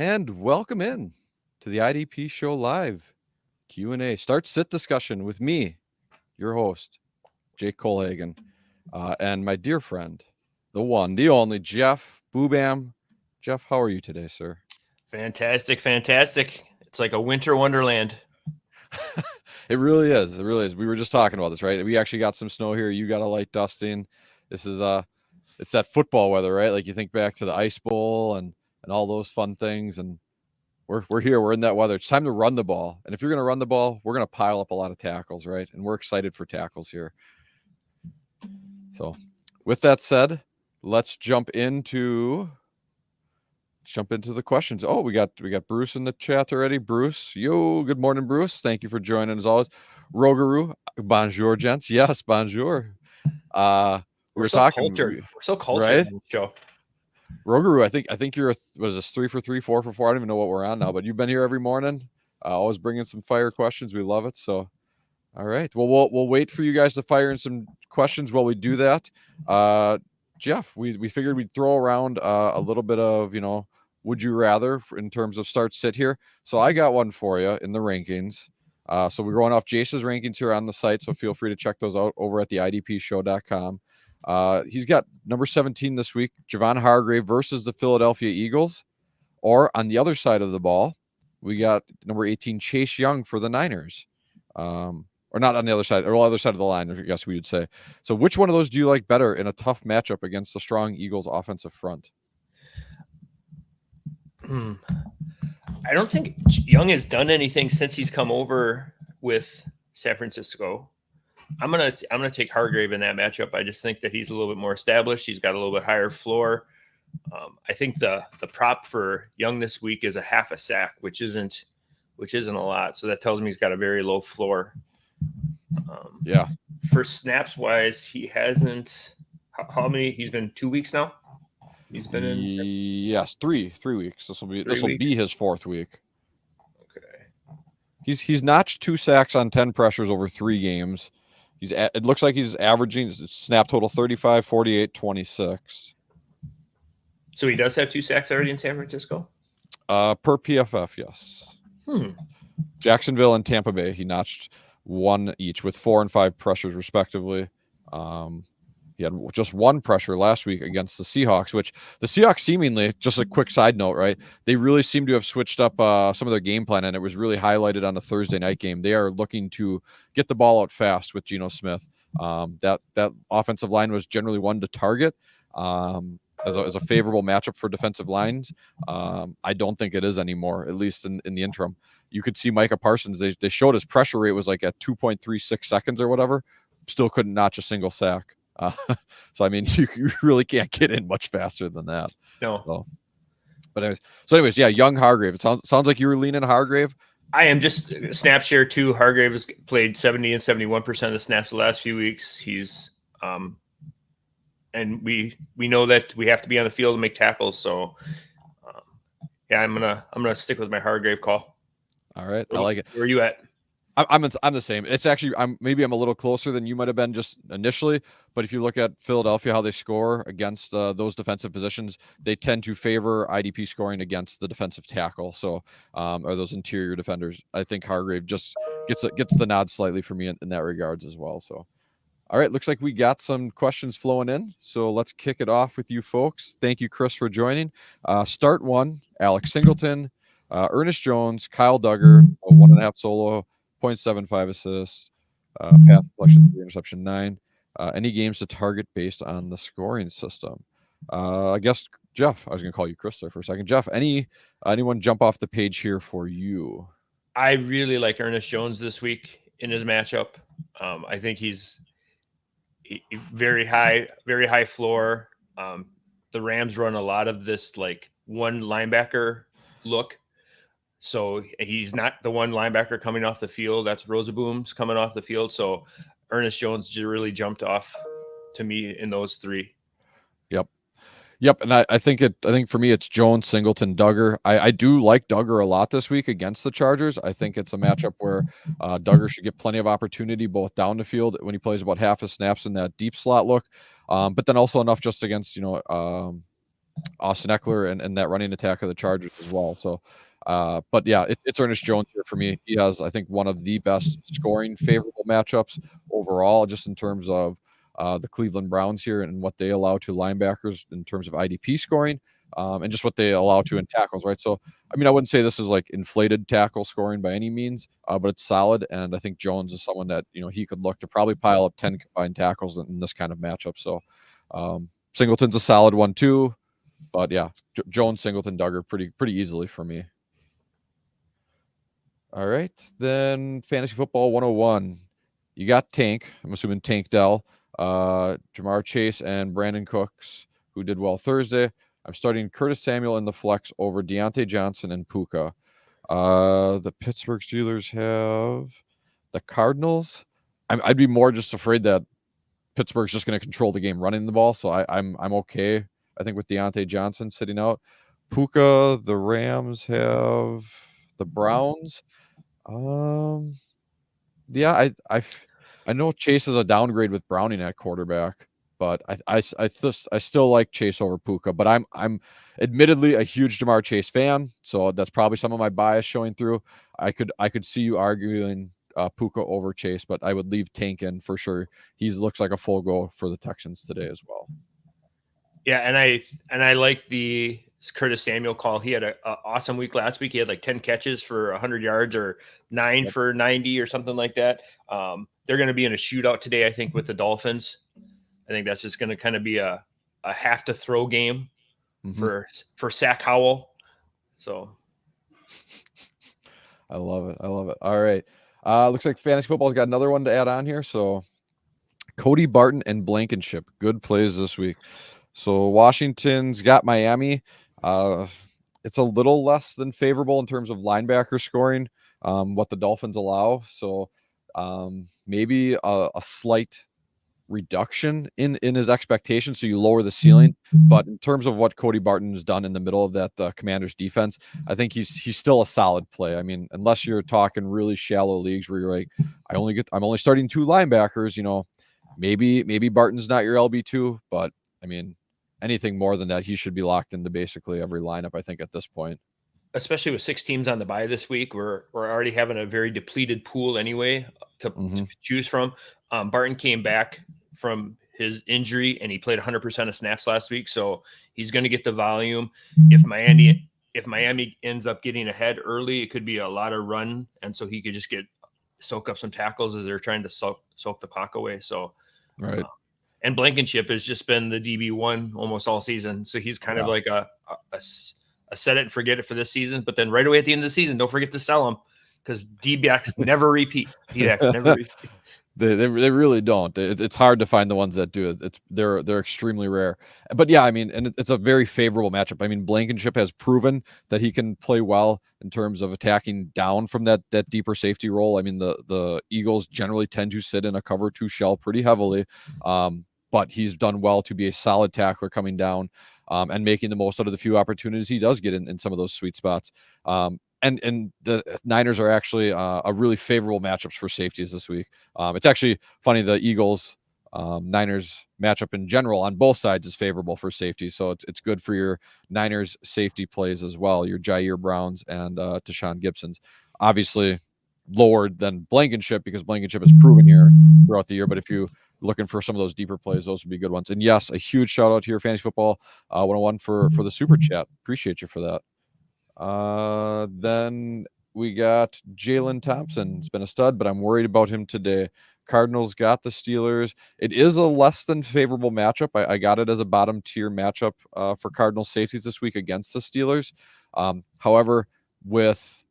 And welcome in to the IDP Show Live Q&A start-sit discussion with me, your host, Jake Kohlhagen, and my dear friend, the one, the only, Jeff Boobam. Jeff, how are you today, sir? Fantastic. It's like a winter wonderland. It really is. It really is. We were just talking about this, right? We actually got some snow here. You got a light dusting. This is it's that football weather, right? Like you think back to the Ice Bowl and all those fun things, and we're here. We're in that weather. It's time to run the ball. And if you're going to run the ball, we're going to pile up a lot of tackles, right? And we're excited for tackles here. So, with that said, let's jump into the questions. Oh, we got Bruce in the chat already. Bruce, yo, good morning, Bruce. Thank you for joining as always. Rogaru, bonjour, gents. Yes, bonjour. We were so talking. cultured. We're so cultured right? on the show. Rogaru, I think you're was this 3 for 3, 4 for 4. I don't even know what we're on now, but you've been here every morning. Always bringing some fire questions. We love it. So, all right. Well, we'll wait for you guys to fire in some questions while we do that. Jeff, we figured we'd throw around a little bit of would you rather in terms of start sit here. So I got one for you in the rankings. So we're going off Jace's rankings here on the site. So feel free to check those out over at the idpshow.com. He's got number 17 this week, Javon Hargrave versus the Philadelphia Eagles. Or on the other side of the ball, we got number 18, Chase Young for the Niners. Or not on the other side, or the other side of the line, I guess we would say. So which one of those do you like better in a tough matchup against the strong Eagles offensive front? I don't think Young has done anything since he's come over with San Francisco. I'm gonna take Hargrave in that matchup. I just think that he's a little bit more established. He's got a little bit higher floor. I think the prop for Young this week is a half a sack, which isn't a lot. So that tells me he's got a very low floor. Yeah. For snaps wise, he hasn't. How many? He's been 2 weeks now. He's been in. Yes, 3 weeks. This will be his 4th week. Okay. He's notched 2 sacks on 10 pressures over 3 games. It looks like he's averaging snap total 35, 48, 26. So he does have 2 sacks already in San Francisco? Per PFF, yes. Jacksonville and Tampa Bay, he notched 1 each with 4 and 5 pressures respectively. He had just 1 pressure last week against the Seahawks, which the Seahawks seemingly, just a quick side note, right? They really seem to have switched up some of their game plan, and it was really highlighted on the Thursday night game. They are looking to get the ball out fast with Geno Smith. That offensive line was generally one to target as a favorable matchup for defensive lines. I don't think it is anymore, at least in the interim. You could see Micah Parsons. They showed his pressure rate was like at 2.36 seconds or whatever. Still couldn't notch a single sack. So I mean, you really can't get in much faster than that. No. Anyways, yeah, Young Hargrave. It sounds like you were leaning Hargrave. I am just snap share too. Hargrave has played 70 and 71% of the snaps the last few weeks. He's and we know that we have to be on the field to make tackles. So yeah, I'm gonna stick with my Hargrave call. All right, I like it. Where are you at? I'm the same. It's actually I'm a little closer than you might have been just initially, but if you look at Philadelphia, how they score against those defensive positions, they tend to favor IDP scoring against the defensive tackle. So or those interior defenders. I think Hargrave just gets the nod slightly for me in that regards as well. So all right, looks like we got some questions flowing in. So let's kick it off with you folks. Thank you, Chris, for joining. Start 1, Alex Singleton, Ernest Jones, Kyle Duggar, 1.5 solo. 0.75 assists, pass deflection 3, interception 9. Any games to target based on the scoring system? I guess Jeff. I was going to call you Chris there for a second. Jeff, anyone jump off the page here for you? I really like Ernest Jones this week in his matchup. I think he's very high floor. The Rams run a lot of this like one linebacker look. So he's not the one linebacker coming off the field. That's Rosaboom's coming off the field. So Ernest Jones really jumped off to me in those 3. Yep. And I think for me, it's Jones, Singleton, Duggar. I do like Duggar a lot this week against the Chargers. I think it's a matchup where Duggar should get plenty of opportunity both down the field when he plays about half his snaps in that deep slot look. But then also enough just against, Austin Eckler and that running attack of the Chargers as well. So, but yeah, it's Ernest Jones here for me. He has, I think, one of the best scoring favorable matchups overall, just in terms of the Cleveland Browns here and what they allow to linebackers in terms of IDP scoring, and just what they allow to in tackles, right? So, I mean, I wouldn't say this is like inflated tackle scoring by any means, but it's solid. And I think Jones is someone that, he could look to probably pile up 10 combined tackles in this kind of matchup. So, Singleton's a solid one too. But yeah, Jones, Singleton, Duggar pretty easily for me. All right, then Fantasy Football 101. You got Tank. I'm assuming Tank Dell, Jamar Chase, and Brandon Cooks, who did well Thursday. I'm starting Curtis Samuel in the flex over Deontay Johnson and Puka. The Pittsburgh Steelers have the Cardinals. I'd be more just afraid that Pittsburgh's just going to control the game running the ball, so I'm okay. I think with Deontay Johnson sitting out. Puka, the Rams have the Browns. Yeah, I know Chase is a downgrade with Browning at quarterback, but I still like Chase over Puka. But I'm admittedly a huge Jamar Chase fan, so that's probably some of my bias showing through. I could see you arguing Puka over Chase, but I would leave Tank in for sure. He looks like a full go for the Texans today as well. Yeah, and I like the Curtis Samuel call. He had an awesome week last week. He had like 10 catches for 100 yards or 9 for 90 or something like that. They're going to be in a shootout today, I think, with the Dolphins. I think that's just going to kind of be a have to throw game for Sack Howell. So I love it. All right. Looks like Fantasy Football's got another one to add on here. So Cody Barton and Blankenship, good plays this week. So Washington's got Miami. It's a little less than favorable in terms of linebacker scoring, what the Dolphins allow. So maybe a slight reduction in his expectations, so you lower the ceiling. But in terms of what Cody Barton has done in the middle of that Commanders defense, I think he's still a solid play. I mean, unless you're talking really shallow leagues where you're like, I'm only starting 2 linebackers, maybe Barton's not your LB2, but I mean, anything more than that, he should be locked into basically every lineup, I think, at this point. Especially with 6 teams on the bye this week, we're already having a very depleted pool anyway to choose from. Barton came back from his injury and he played 100% of snaps last week, so he's going to get the volume. If Miami ends up getting ahead early, it could be a lot of run, and so he could just soak up some tackles as they're trying to soak the clock away. So right. And Blankenship has just been the DB1 almost all season. So he's kind of like a set it and forget it for this season. But then right away at the end of the season, don't forget to sell him because D-backs never repeat. D-backs never repeat. They really don't. It's hard to find the ones that do it. They're extremely rare. But yeah, I mean, and it's a very favorable matchup. I mean, Blankenship has proven that he can play well in terms of attacking down from that deeper safety role. I mean, the Eagles generally tend to sit in a cover 2 shell pretty heavily. But he's done well to be a solid tackler coming down and making the most out of the few opportunities he does get in some of those sweet spots. And the Niners are actually a really favorable matchups for safeties this week. It's actually funny, the Eagles Niners matchup in general on both sides is favorable for safety. So it's good for your Niners safety plays as well, your Jair Browns and Tashawn Gibsons. Obviously lowered than Blankenship because Blankenship has proven here throughout the year. But if you looking for some of those deeper plays, those would be good ones. And yes, a huge shout out here, Fantasy Football 101 for the super chat. Appreciate you for that. Then we got Jalen Thompson. It's been a stud, but I'm worried about him today. Cardinals got the Steelers. It is a less than favorable matchup. I got it as a bottom tier matchup for Cardinals safeties this week against the Steelers. However, with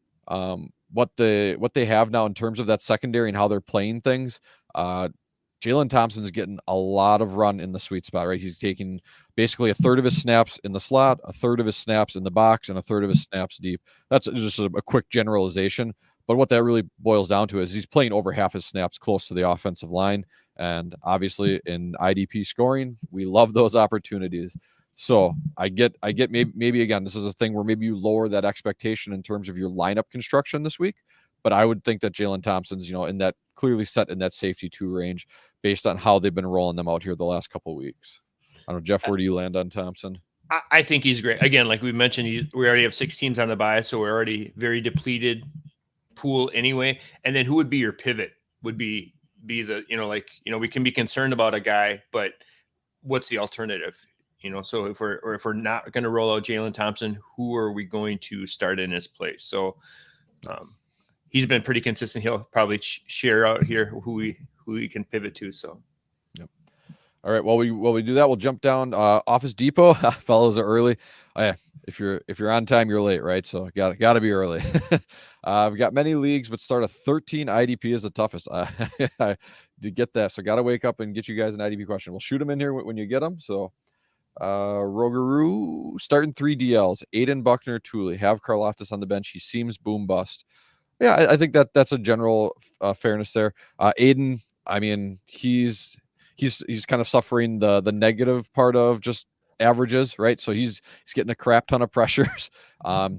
what they have now in terms of that secondary and how they're playing things, Jalen Thompson's getting a lot of run in the sweet spot, right? He's taking basically a third of his snaps in the slot, a third of his snaps in the box, and a third of his snaps deep. That's just a quick generalization. But what that really boils down to is he's playing over half his snaps close to the offensive line. And obviously in IDP scoring, we love those opportunities. So I get maybe again, this is a thing where maybe you lower that expectation in terms of your lineup construction this week. But I would think that Jalen Thompson's, in that clearly set in that safety 2 range based on how they've been rolling them out here the last couple of weeks. I don't know, Jeff, where do you land on Thompson? I think he's great. Again, like we mentioned, we already have 6 teams on the bye, so we're already very depleted pool anyway. And then who would be your pivot? Would be the, we can be concerned about a guy, but what's the alternative? So if we're not going to roll out Jalen Thompson, who are we going to start in his place? So he's been pretty consistent. He'll probably share out here who we can pivot to. So. Yep. All right. While we do that, we'll jump down Office Depot. Fellows are early. Oh, yeah. If you're on time, you're late, right? So got to be early. We've got many leagues, but start a 13 IDP is the toughest. I did get that, so got to wake up and get you guys an IDP question. We'll shoot them in here when you get them. So Rogaroo starting 3 DLs. Aiden, Buckner, Tooley. Have Karlaftis on the bench. He seems boom bust. Yeah, I think that's a general fairness there. Aiden, I mean, he's kind of suffering the negative part of just averages, right? So he's getting a crap ton of pressures.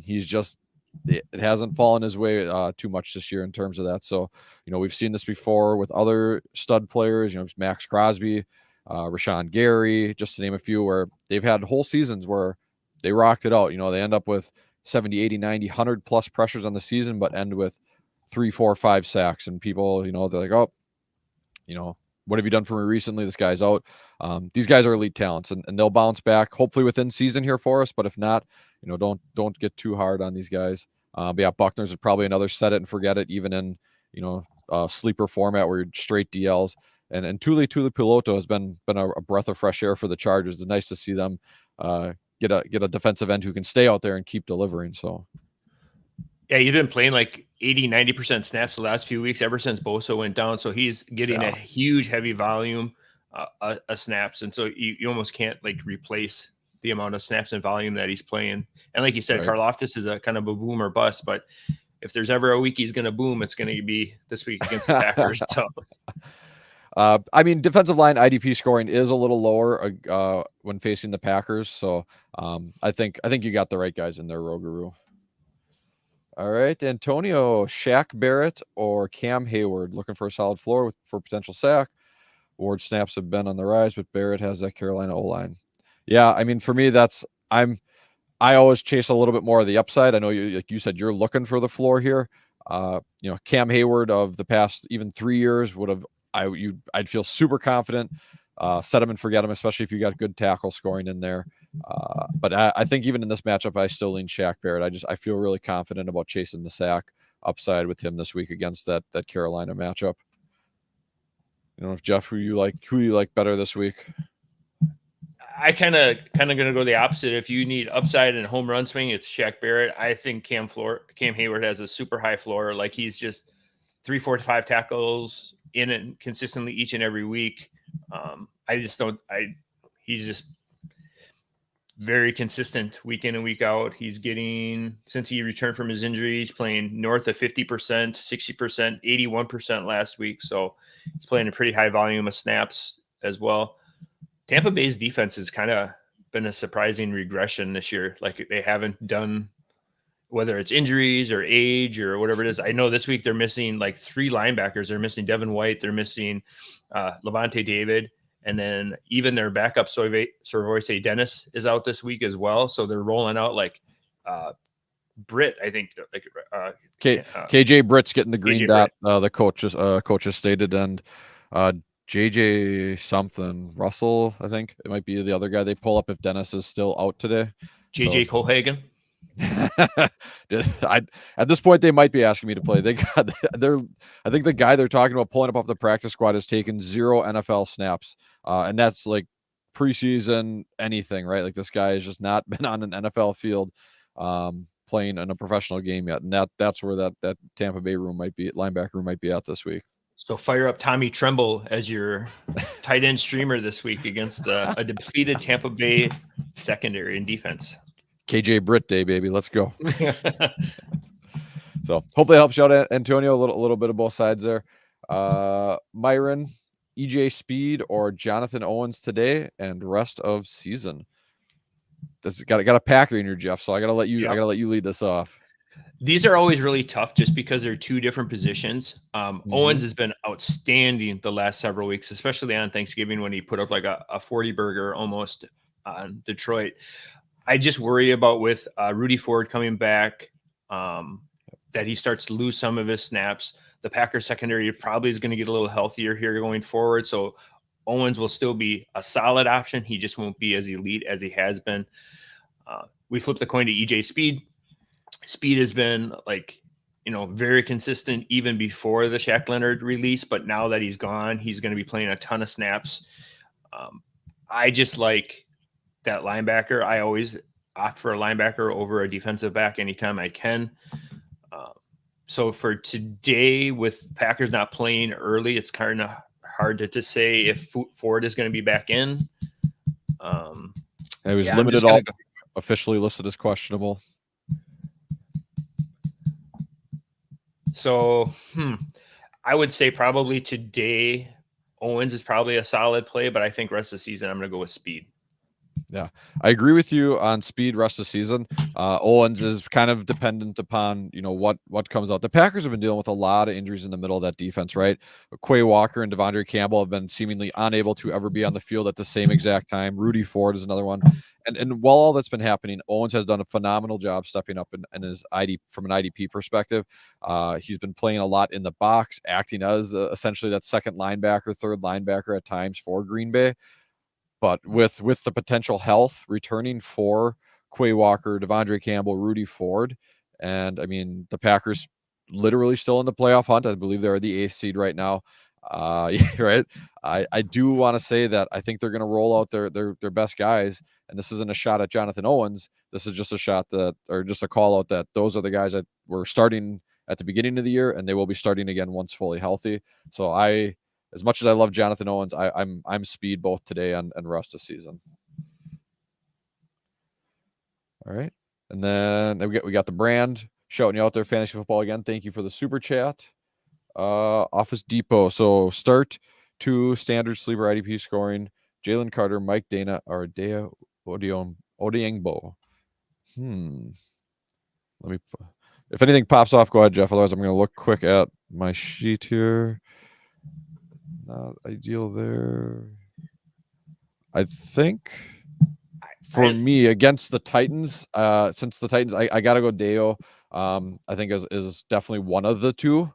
He's just, it hasn't fallen his way too much this year in terms of that. So, we've seen this before with other stud players, Max Crosby, Rashawn Gary, just to name a few, where they've had whole seasons where they rocked it out. They end up with 70, 80, 90, 100 plus pressures on the season, but end with 3, 4, 5 sacks. And people, they're like, oh, what have you done for me recently? This guy's out. These guys are elite talents, and they'll bounce back hopefully within season here for us. But if not, don't get too hard on these guys. But yeah, Buckner's is probably another set it and forget it, even in sleeper format where you're straight DLs. And Tuli Piloto has been a breath of fresh air for the Chargers. It's nice to see them get a defensive end who can stay out there and keep delivering. So. Yeah, you've been playing like 80, 90% snaps the last few weeks ever since Bosa went down. So he's getting a huge, heavy volume of snaps. And so you almost can't like replace the amount of snaps and volume that he's playing. And like you said, right. Karlaftis is a kind of a boom or bust. But if there's ever a week he's going to boom, it's going to be this week against the Packers. So. I mean, defensive line IDP scoring is a little lower when facing the Packers. So I think you got the right guys in there, Rogaroo. All right, Antonio, Shaq Barrett or Cam Hayward, looking for a solid floor for potential sack. Ward snaps have been on the rise, but Barrett has that Carolina O-line. Yeah, I mean, for me, I always chase a little bit more of the upside. I know like you said, you're looking for the floor here. Cam Hayward of the past even 3 years I'd feel super confident. Set him and forget him, especially if you got good tackle scoring in there. But I think even in this matchup, I still lean Shaq Barrett. I feel really confident about chasing the sack upside with him this week against that Carolina matchup. Jeff, who you like better this week? I kind of going to go the opposite. If you need upside and home run swing, it's Shaq Barrett. I think Cam Hayward has a super high floor. Like he's just 3, 4 to 5 tackles in it consistently each and every week. He's just very consistent week in and week out. He's getting, since he returned from his injury, he's playing north of 50%, 60%, 81% last week. So he's playing a pretty high volume of snaps as well. Tampa Bay's defense has kind of been a surprising regression this year. Like they haven't done, whether it's injuries or age or whatever it is. I know this week they're missing like 3 linebackers. They're missing Devin White. They're missing Levante David. And then even their backup, Sorvoise Dennis, is out this week as well. So they're rolling out like Britt, I think. KJ Britt's getting the green dot, the coach has stated. And JJ something, Russell, I think. It might be the other guy they pull up if Dennis is still out today. JJ Kohlhagen. At this point, they might be asking me to play. I think the guy they're talking about pulling up off the practice squad has taken 0 NFL snaps, and that's like preseason anything, right? Like this guy has just not been on an NFL field playing in a professional game yet, and that's where that Tampa Bay linebacker room might be at this week. So fire up Tommy Tremble as your tight end streamer this week against a depleted Tampa Bay secondary and defense. KJ Britt Day, baby. Let's go. So hopefully it helps you out, Antonio, a little bit of both sides there. Myron, EJ Speed, or Jonathan Owens today and rest of season. That's got a Packer in your Jeff, so I gotta let you lead this off. These are always really tough just because they're 2 different positions. Owens has been outstanding the last several weeks, especially on Thanksgiving when he put up like a 40 burger almost on Detroit. I just worry about with Rudy Ford coming back, that he starts to lose some of his snaps. The Packers secondary probably is going to get a little healthier here going forward. So Owens will still be a solid option. He just won't be as elite as he has been. We flipped the coin to EJ Speed. Speed has been very consistent even before the Shaq Leonard release, but now that he's gone, he's going to be playing a ton of snaps. I just like that linebacker. I always opt for a linebacker over a defensive back anytime I can. So for today, with Packers not playing early, it's kind of hard to say if Ford is going to be back in. He was limited officially listed as questionable. So I would say probably today Owens is probably a solid play, but I think rest of the season I'm going to go with Speed. Yeah, I agree with you on Speed rest of the season. Owens is kind of dependent upon, what comes out. The Packers have been dealing with a lot of injuries in the middle of that defense, right? Quay Walker and Devondre Campbell have been seemingly unable to ever be on the field at the same exact time. Rudy Ford is another one. And while all that's been happening, Owens has done a phenomenal job stepping up in his from an IDP perspective. He's been playing a lot in the box, acting as essentially that second linebacker, third linebacker at times for Green Bay. But with the potential health returning for Quay Walker, Devondre Campbell, Rudy Ford, and I mean the Packers literally still in the playoff hunt. I believe they're the 8th seed right now. Right. I do want to say that I think they're going to roll out their best guys, and this isn't a shot at Jonathan Owens. This is just a shot just a call out that those are the guys that were starting at the beginning of the year, and they will be starting again once fully healthy. So as much as I love Jonathan Owens, I'm Speed both today and rest of the season. All right. And then we got the brand shouting you out there, fantasy football again. Thank you for the super chat. Office Depot. So start to standard sleeper IDP scoring. Jalen Carter, Mike Dana, Ardea Odiengbo. Let me, if anything pops off, go ahead, Jeff. Otherwise, I'm going to look quick at my sheet here. Not ideal there. I think for me against the Titans, since the Titans, I got to go Deo. I think is definitely one of the two.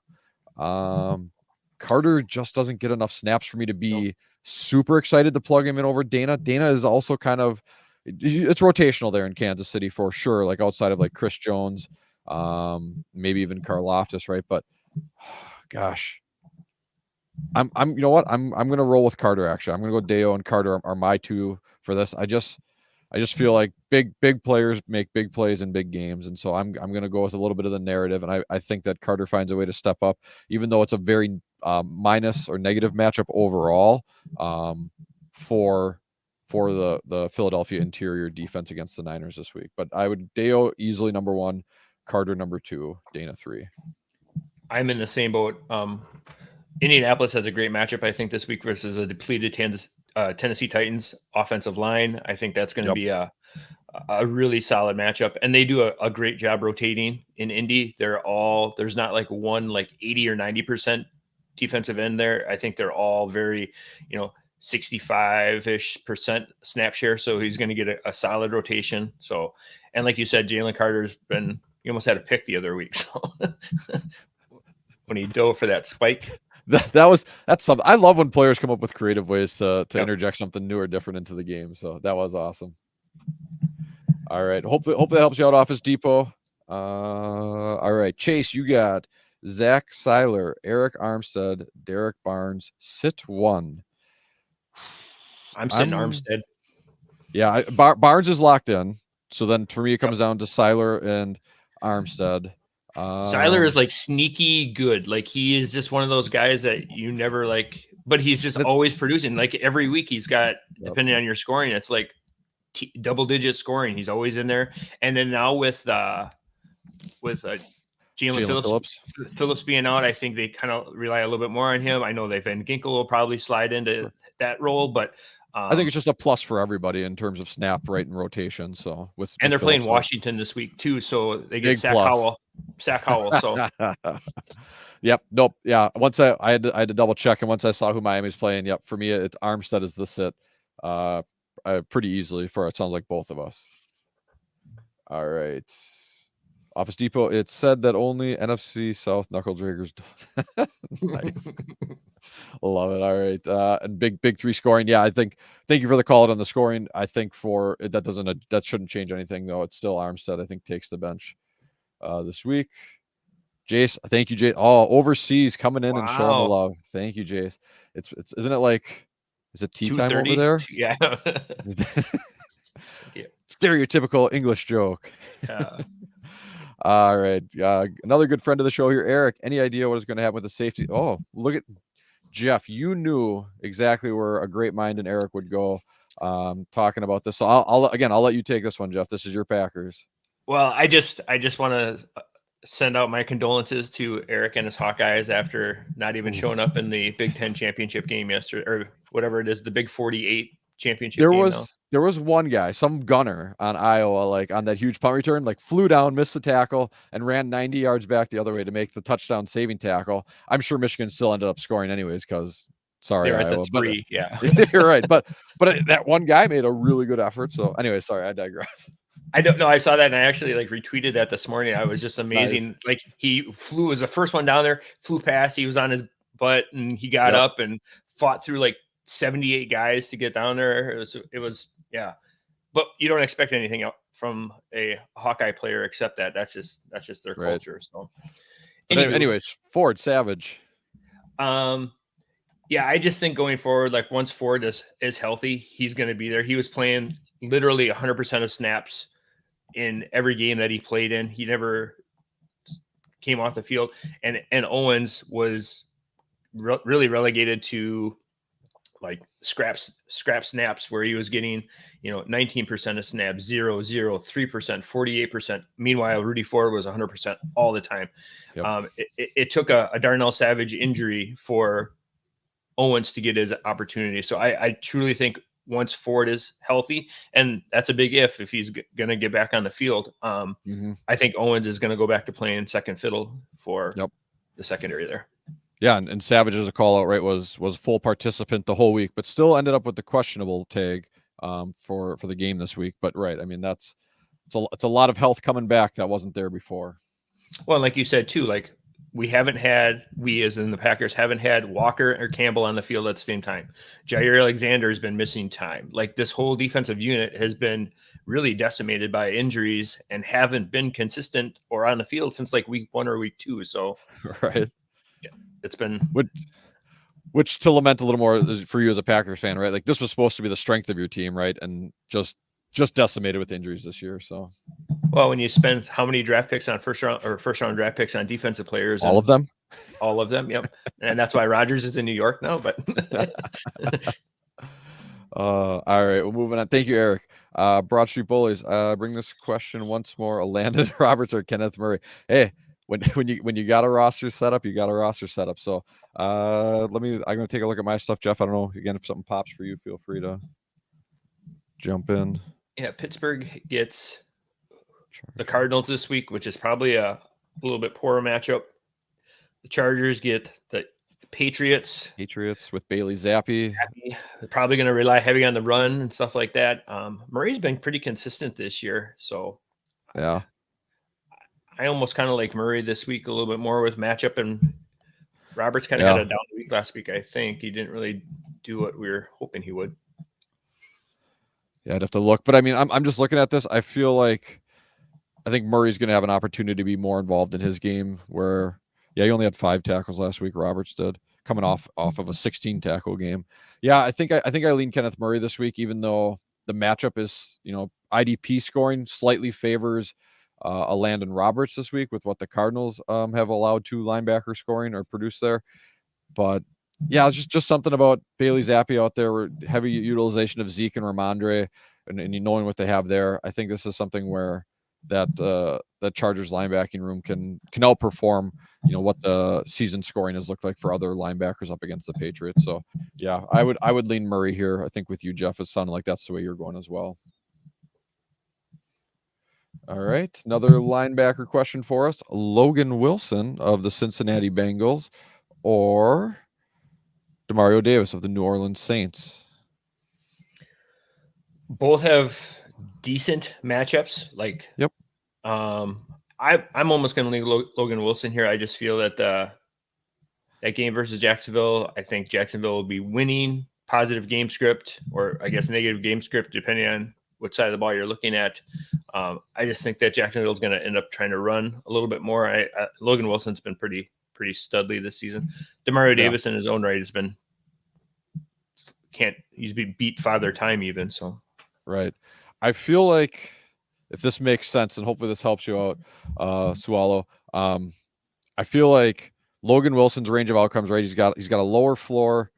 Carter just doesn't get enough snaps for me to be super excited to plug him in over Dana. Dana is also kind of, it's rotational there in Kansas City for sure. Like outside of like Chris Jones, maybe even Karlaftis, right? But gosh, I'm you know what? I'm gonna roll with Carter. Actually, I'm gonna go Deo and Carter are my two for this. I just feel like big players make big plays in big games, and so I'm gonna go with a little bit of the narrative, and I think that Carter finds a way to step up, even though it's a very minus or negative matchup overall for the Philadelphia interior defense against the Niners this week. But I would Deo easily number 1, Carter number 2, Dana 3. I'm in the same boat. Indianapolis has a great matchup, I think, this week versus a depleted Tennessee Titans offensive line. I think that's going to be a really solid matchup, and they do a great job rotating in Indy. There's not like one like 80 or 90% defensive end there. I think they're all very 65-ish% snap share, so he's going to get a solid rotation. So, and like you said, Jalen Carter's been, you almost had a pick the other week, so when he dove for that spike. That's something. I love when players come up with creative ways to interject something new or different into the game. So that was awesome. All right. Hopefully that helps you out, Office Depot. All right. Chase, you got Zach Seiler, Eric Armstead, Derek Barnes, sit 1. I'm sitting Armstead. Yeah, Barnes is locked in. So then for me, it comes down to Seiler and Armstead. Seiler is like sneaky good. Like he is just one of those guys that you never like, but he's just always producing. Like every week he's got, depending on your scoring, it's like double-digit scoring. He's always in there. And then now with Jalen Phillips being out, I think they kind of rely a little bit more on him. I know that Van Ginkel will probably slide into that role, but I think it's just a plus for everybody in terms of snap rate and rotation. So they're Phillips playing Washington this week too, so they get Sack Howell. So yep, nope, yeah. Once I had to double check, and once I saw who Miami's playing, yep, for me it's Armstead is the sit, pretty easily for it sounds like both of us. All right. Office Depot. It said that only NFC South knuckle draggers. Nice. Love it. All right. And big three scoring. Yeah, thank you for the call out on the scoring. I think for that shouldn't change anything though. It's still Armstead, I think, takes the bench this week. Jace, thank you, Jace. Oh, overseas coming in and showing the Wow. love. Thank you, Jace. It's isn't it like, is it tea time over 2:30. there? Yeah. Thank you. Stereotypical English joke. Uh, All right. Another good friend of the show here, Eric. Any idea what is going to happen with the safety? Oh, look at Jeff. You knew exactly where a great mind and Eric would go talking about this. So I'll let you take this one, Jeff. This is your Packers. well, I just want to send out my condolences to Eric and his Hawkeyes after not even showing up in the Big Ten championship game yesterday, or whatever it is, the Big 48 championship game. There was one guy, some gunner on Iowa, like on that huge punt return, like flew down, missed the tackle, and ran 90 yards back the other way to make the touchdown saving tackle. I'm sure Michigan still ended up scoring anyways, because sorry, They're at Iowa. the 3, yeah. You're right. But that one guy made a really good effort. So anyway, sorry, I digress. I don't know. I saw that and I actually like retweeted that this morning. I was just amazing. Nice. Like he flew as the first one down there, flew past. He was on his butt and he got up and fought through like 78 guys to get down there. It was yeah. But you don't expect anything from a Hawkeye player except that. That's just their culture. So anyways, Ford Savage. Yeah, I just think going forward, like once Ford is healthy, he's going to be there. He was playing literally 100% of snaps in every game that he played in. He never came off the field, and Owens was really relegated to like scrap snaps where he was getting 19% of snaps, 0, 0, 3%, 48%. Meanwhile, Rudy Ford was 100% all the time. Yep. It took a Darnell Savage injury for Owens to get his opportunity. So I truly think once Ford is healthy, and that's a big if he's going to get back on the field, I think Owens is going to go back to playing second fiddle for the secondary there. Yeah, and Savage as a call out, right, was full participant the whole week, but still ended up with the questionable tag for the game this week. But right, I mean it's a lot of health coming back that wasn't there before. Well, like you said too, like we as in the Packers haven't had Walker or Campbell on the field at the same time. Jair Alexander has been missing time. Like this whole defensive unit has been really decimated by injuries and haven't been consistent or on the field since like week 1 or week 2. So right. Yeah. It's been which to lament a little more for you as a Packers fan, right? Like this was supposed to be the strength of your team, right? And just decimated with injuries this year. So, well, when you spend how many draft picks on first round draft picks on defensive players, all of them, yep. And that's why Rodgers is in New York now. But all right, we're moving on. Thank you, Eric. Broad Street Bullies. Bring this question once more: Landon Roberts or Kenneth Murray? Hey. When you got a roster set up, you got a roster set up. So I'm gonna take a look at my stuff, Jeff. I don't know, again, if something pops for you, feel free to jump in. Yeah, Pittsburgh gets the Cardinals this week, which is probably a little bit poorer matchup. The Chargers get the Patriots with Bailey Zappi. They're probably going to rely heavy on the run and stuff like that. Murray's been pretty consistent this year, so yeah. I almost kind of like Murray this week a little bit more with matchup, and Roberts kind of had a down week last week. I think he didn't really do what we were hoping he would. Yeah, I'd have to look, but I mean, I'm just looking at this. I feel like I think Murray's going to have an opportunity to be more involved in his game. Where he only had 5 tackles last week. Roberts did, coming off of a 16 tackle game. Yeah, I think I lean Kenneth Murray this week, even though the matchup is IDP scoring slightly favors a Landon Roberts this week with what the Cardinals have allowed 2 linebacker scoring or produce there. But yeah, it's just something about Bailey Zappi out there, where heavy utilization of Zeke and Ramondre, and knowing what they have there. I think this is something where that Chargers linebacking room can outperform what the season scoring has looked like for other linebackers up against the Patriots. So yeah, I would lean Murray here. I think with you, Jeff, it sounded like that's the way you're going as well. All right, another linebacker question for us: Logan Wilson of the Cincinnati Bengals or Demario Davis of the New Orleans Saints? Both have decent matchups. Like, Yep. I'm almost going to leave Logan Wilson here. I just feel that that game versus Jacksonville, I think Jacksonville will be winning. Positive game script, or I guess negative game script, depending on what side of the ball you're looking at. I just think that Jacksonville is going to end up trying to run a little bit more. Logan Wilson's been pretty studly this season. Demario Davis in his own right has been he's been beat Father Time even. So right. I feel like if this makes sense, and hopefully this helps you out, Sualo. I feel like Logan Wilson's range of outcomes, right? He's got a lower floor.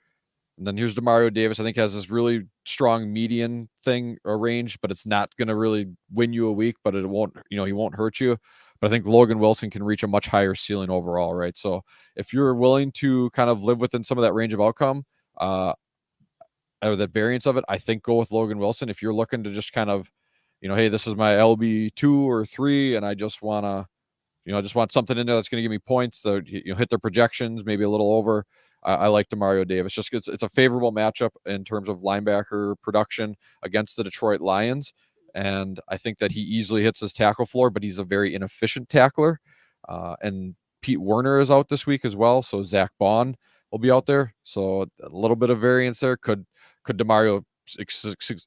And then here's Demario Davis. I think has this really strong median thing or range, but it's not going to really win you a week, but it won't, he won't hurt you. But I think Logan Wilson can reach a much higher ceiling overall, right? So if you're willing to kind of live within some of that range of outcome, or that variance of it, I think go with Logan Wilson. If you're looking to just kind of, hey, this is my LB2 or 3, and I just want to, just want something in there that's going to give me points that hit their projections, maybe a little over. I like Demario Davis. Just it's a favorable matchup in terms of linebacker production against the Detroit Lions, and I think that he easily hits his tackle floor, but he's a very inefficient tackler. And Pete Werner is out this week as well, so Zach Bond will be out there. So a little bit of variance there. Could Demario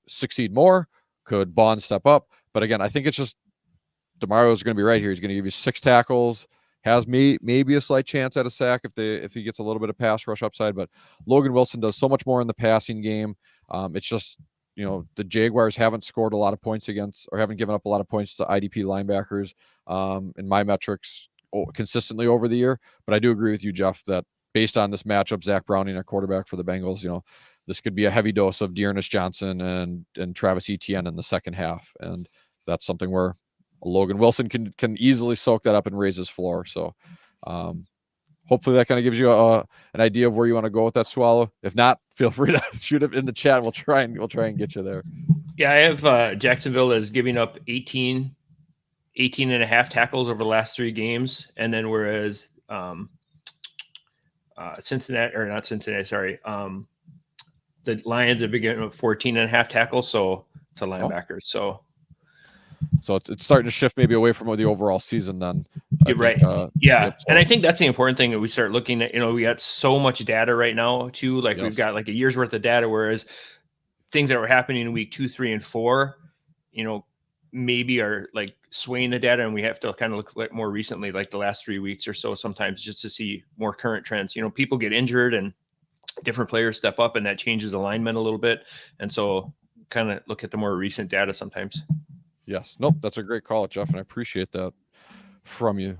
succeed more? Could Bond step up? But again, I think it's just Demario is going to be right here. He's going to give you 6 tackles, has maybe a slight chance at a sack if he gets a little bit of pass rush upside. But Logan Wilson does so much more in the passing game. It's just, the Jaguars haven't scored a lot of points against, or haven't given up a lot of points to IDP linebackers in my metrics consistently over the year. But I do agree with you, Jeff, that based on this matchup, Zach Browning, a quarterback for the Bengals, this could be a heavy dose of Dearness Johnson and Travis Etienne in the second half. And that's something where Logan Wilson can easily soak that up and raise his floor. So hopefully that kind of gives you an idea of where you want to go with that, Swallow. If not, feel free to shoot it in the chat. We'll try and get you there. Yeah, I have Jacksonville as giving up 18 and a half tackles over the last 3 games. And then whereas Cincinnati, or not Cincinnati, sorry. The Lions have been giving up 14 and a half tackles to linebackers. So it's starting to shift maybe away from the overall season then. You're right. Yeah. Yep, so. And I think that's the important thing that we start looking at. We got so much data right now too. Like we've got like a year's worth of data, whereas things that were happening in week 2, 3, and 4, maybe are like swaying the data, and we have to kind of look like more recently, like the last 3 weeks or so, sometimes just to see more current trends. People get injured and different players step up, and that changes alignment a little bit. And so kind of look at the more recent data sometimes. Yes. Nope. That's a great call, Jeff. And I appreciate that from you.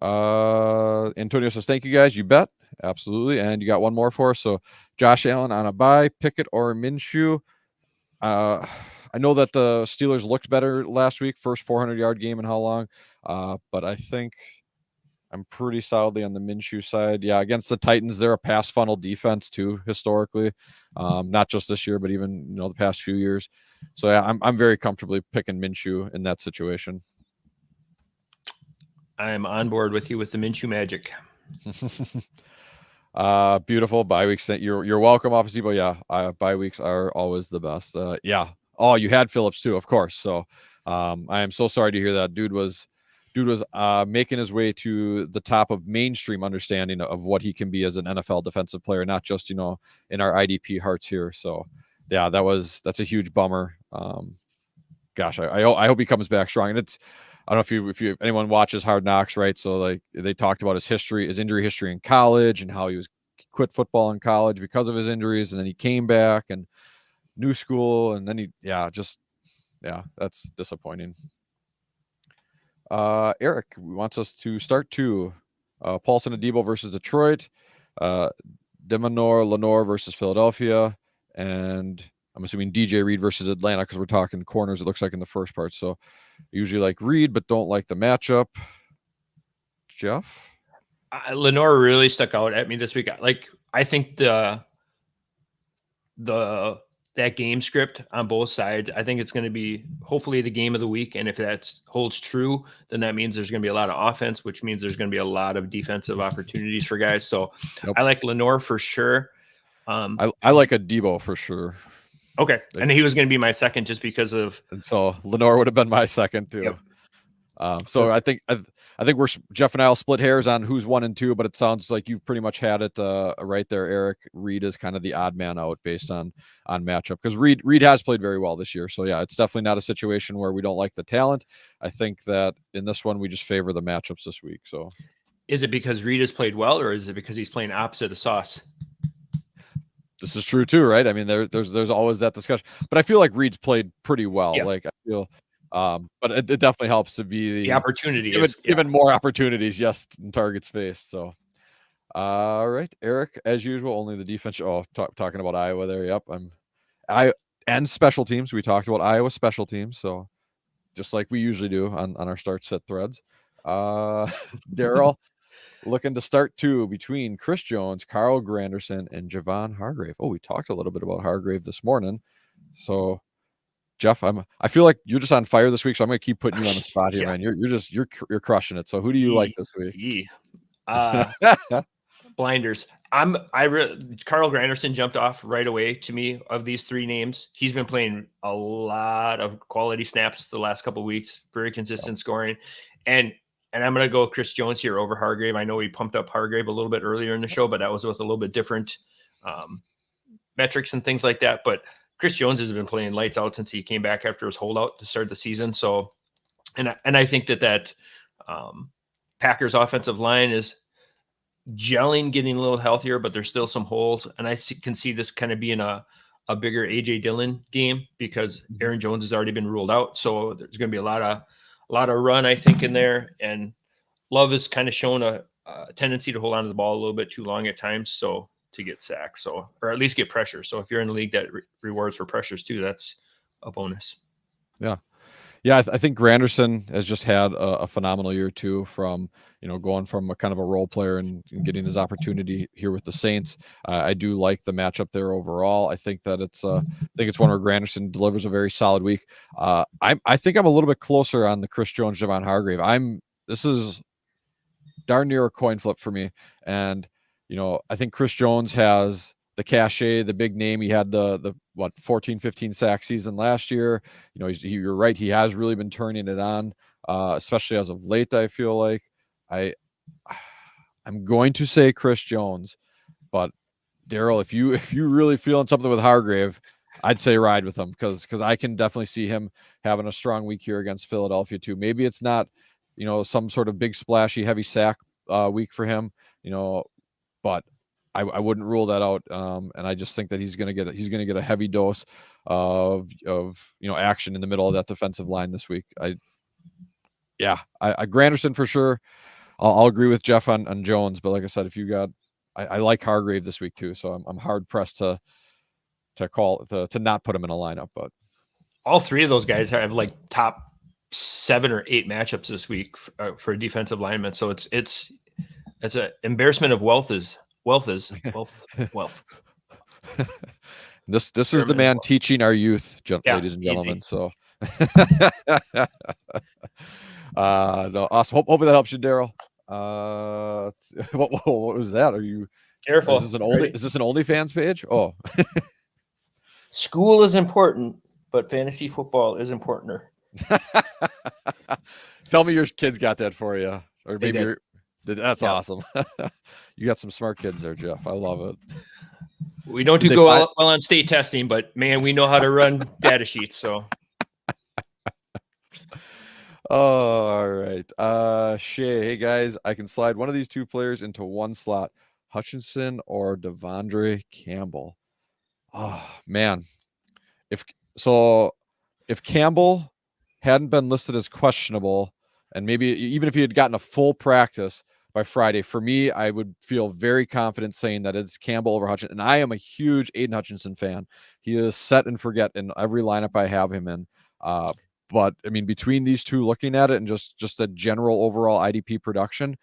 Antonio says, thank you guys. You bet. Absolutely. And you got one more for us. So Josh Allen on a bye, Pickett or Minshew. I know that the Steelers looked better last week, first 400-yard game in how long? But I think I'm pretty solidly on the Minshew side. Yeah, against the Titans, they're a pass funnel defense too, historically. Not just this year, but even the past few years. So yeah, I'm very comfortably picking Minshew in that situation. I'm on board with you with the Minshew magic. Beautiful bye weeks. You're welcome, obviously, but yeah, bye weeks are always the best. Yeah. Oh, you had Phillips too, of course. So I am so sorry to hear that. Dude was making his way to the top of mainstream understanding of what he can be as an NFL defensive player, not just, in our IDP hearts here. So yeah, that's a huge bummer. Gosh, I hope he comes back strong. And I don't know if anyone watches Hard Knocks, right? So like they talked about his injury history in college, and how he quit football in college because of his injuries. And then he came back and new school. And then that's disappointing. Eric wants us to start Paulson Adebo versus Detroit, Demonor Lenore versus Philadelphia, and I'm assuming DJ Reed versus Atlanta, because we're talking corners, it looks like, in the first part. So usually like Reed, but don't like the matchup. Jeff? Lenore really stuck out at me this week. Like, I think that game script on both sides, I think it's going to be hopefully the game of the week. And if that holds true, then that means there's going to be a lot of offense, which means there's going to be a lot of defensive opportunities for guys. So I like Lenore for sure. I like Adebo for sure. Okay. And he was going to be my second just because of. And so Lenore would have been my second too. Yep. So I think Jeff and I will split hairs on who's 1 and 2, but it sounds like you pretty much had it right there, Eric. Reed is kind of the odd man out based on matchup, because Reed has played very well this year. So yeah, it's definitely not a situation where we don't like the talent. I think that in this one we just favor the matchups this week. So is it because Reed has played well, or is it because he's playing opposite of Sauce? This is true too, right? I mean, there's always that discussion, but I feel like Reed's played pretty well. Yeah. Like I feel. But it definitely helps to be the opportunity given more opportunities, yes, in targets faced. So, all right, Eric, as usual, only the defense. Oh, talking about Iowa there. Yep, and special teams. We talked about Iowa special teams. So, just like we usually do on our start set threads. Daryl, looking to start two between Chris Jones, Carl Granderson, and Javon Hargrave. Oh, we talked a little bit about Hargrave this morning. So. Jeff, I feel like you're just on fire this week, so I'm gonna keep putting you on the spot here, man. You're crushing it. So who do you like this week? Blinders. Carl Granderson jumped off right away to me of these three names. He's been playing a lot of quality snaps the last couple of weeks, very consistent scoring, and I'm gonna go Chris Jones here over Hargrave. I know we pumped up Hargrave a little bit earlier in the show, but that was with a little bit different metrics and things like that. But Chris Jones has been playing lights out since he came back after his holdout to start the season. So, and I think that Packers offensive line is gelling, getting a little healthier, but there's still some holes. And I can see this kind of being a bigger AJ Dillon game because Aaron Jones has already been ruled out. So there's going to be a lot of run, I think, in there. And Love has kind of shown a tendency to hold on to the ball a little bit too long at times. So to get sacked, so or at least get pressure. So if you're in a league that rewards for pressures too, that's a bonus. Yeah. I think Granderson has just had a phenomenal year too, from going from a kind of a role player and getting his opportunity here with the Saints. I do like the matchup there overall. I think that it's one where Granderson delivers a very solid week. I think I'm a little bit closer on the Chris Jones, Javon Hargrave. This is darn near a coin flip for me, and I think Chris Jones has the cachet, the big name. He had the 14, 15 sack season last year. You're right. He has really been turning it on, especially as of late. I feel like I'm going to say Chris Jones, but Daryl, if you really feeling something with Hargrave, I'd say ride with him because I can definitely see him having a strong week here against Philadelphia too. Maybe it's not, some sort of big splashy heavy sack week for him, but I wouldn't rule that out. And I just think that he's going to get a heavy dose of action in the middle of that defensive line this week. I Granderson for sure. I'll agree with Jeff on Jones, but like I said, I like Hargrave this week too. So I'm hard pressed to not put him in a lineup, but all three of those guys have like top 7 or 8 matchups this week for a defensive lineman. So it's an embarrassment of wealth. Wealth. This is the man teaching our youth, ladies and gentlemen. Easy. So, no, awesome. Hopefully that helps you, Daryl. What was that? Are you careful? Is this an OnlyFans page? Oh, school is important, but fantasy football is importanter. Tell me your kids got that for you, or maybe that's awesome. You got some smart kids there, Jeff. I love it. We don't go well on state testing, but man, we know how to run data sheets. So, all right. Shay, hey guys, I can slide one of these two players into one slot: Hutchinson or Devondre Campbell. Oh man, if Campbell hadn't been listed as questionable, and maybe even if he had gotten a full practice by Friday, for me, I would feel very confident saying that it's Campbell over Hutchinson. And I am a huge Aiden Hutchinson fan. He is set and forget in every lineup I have him in. But I mean, between these two, looking at it and just the general overall IDP production,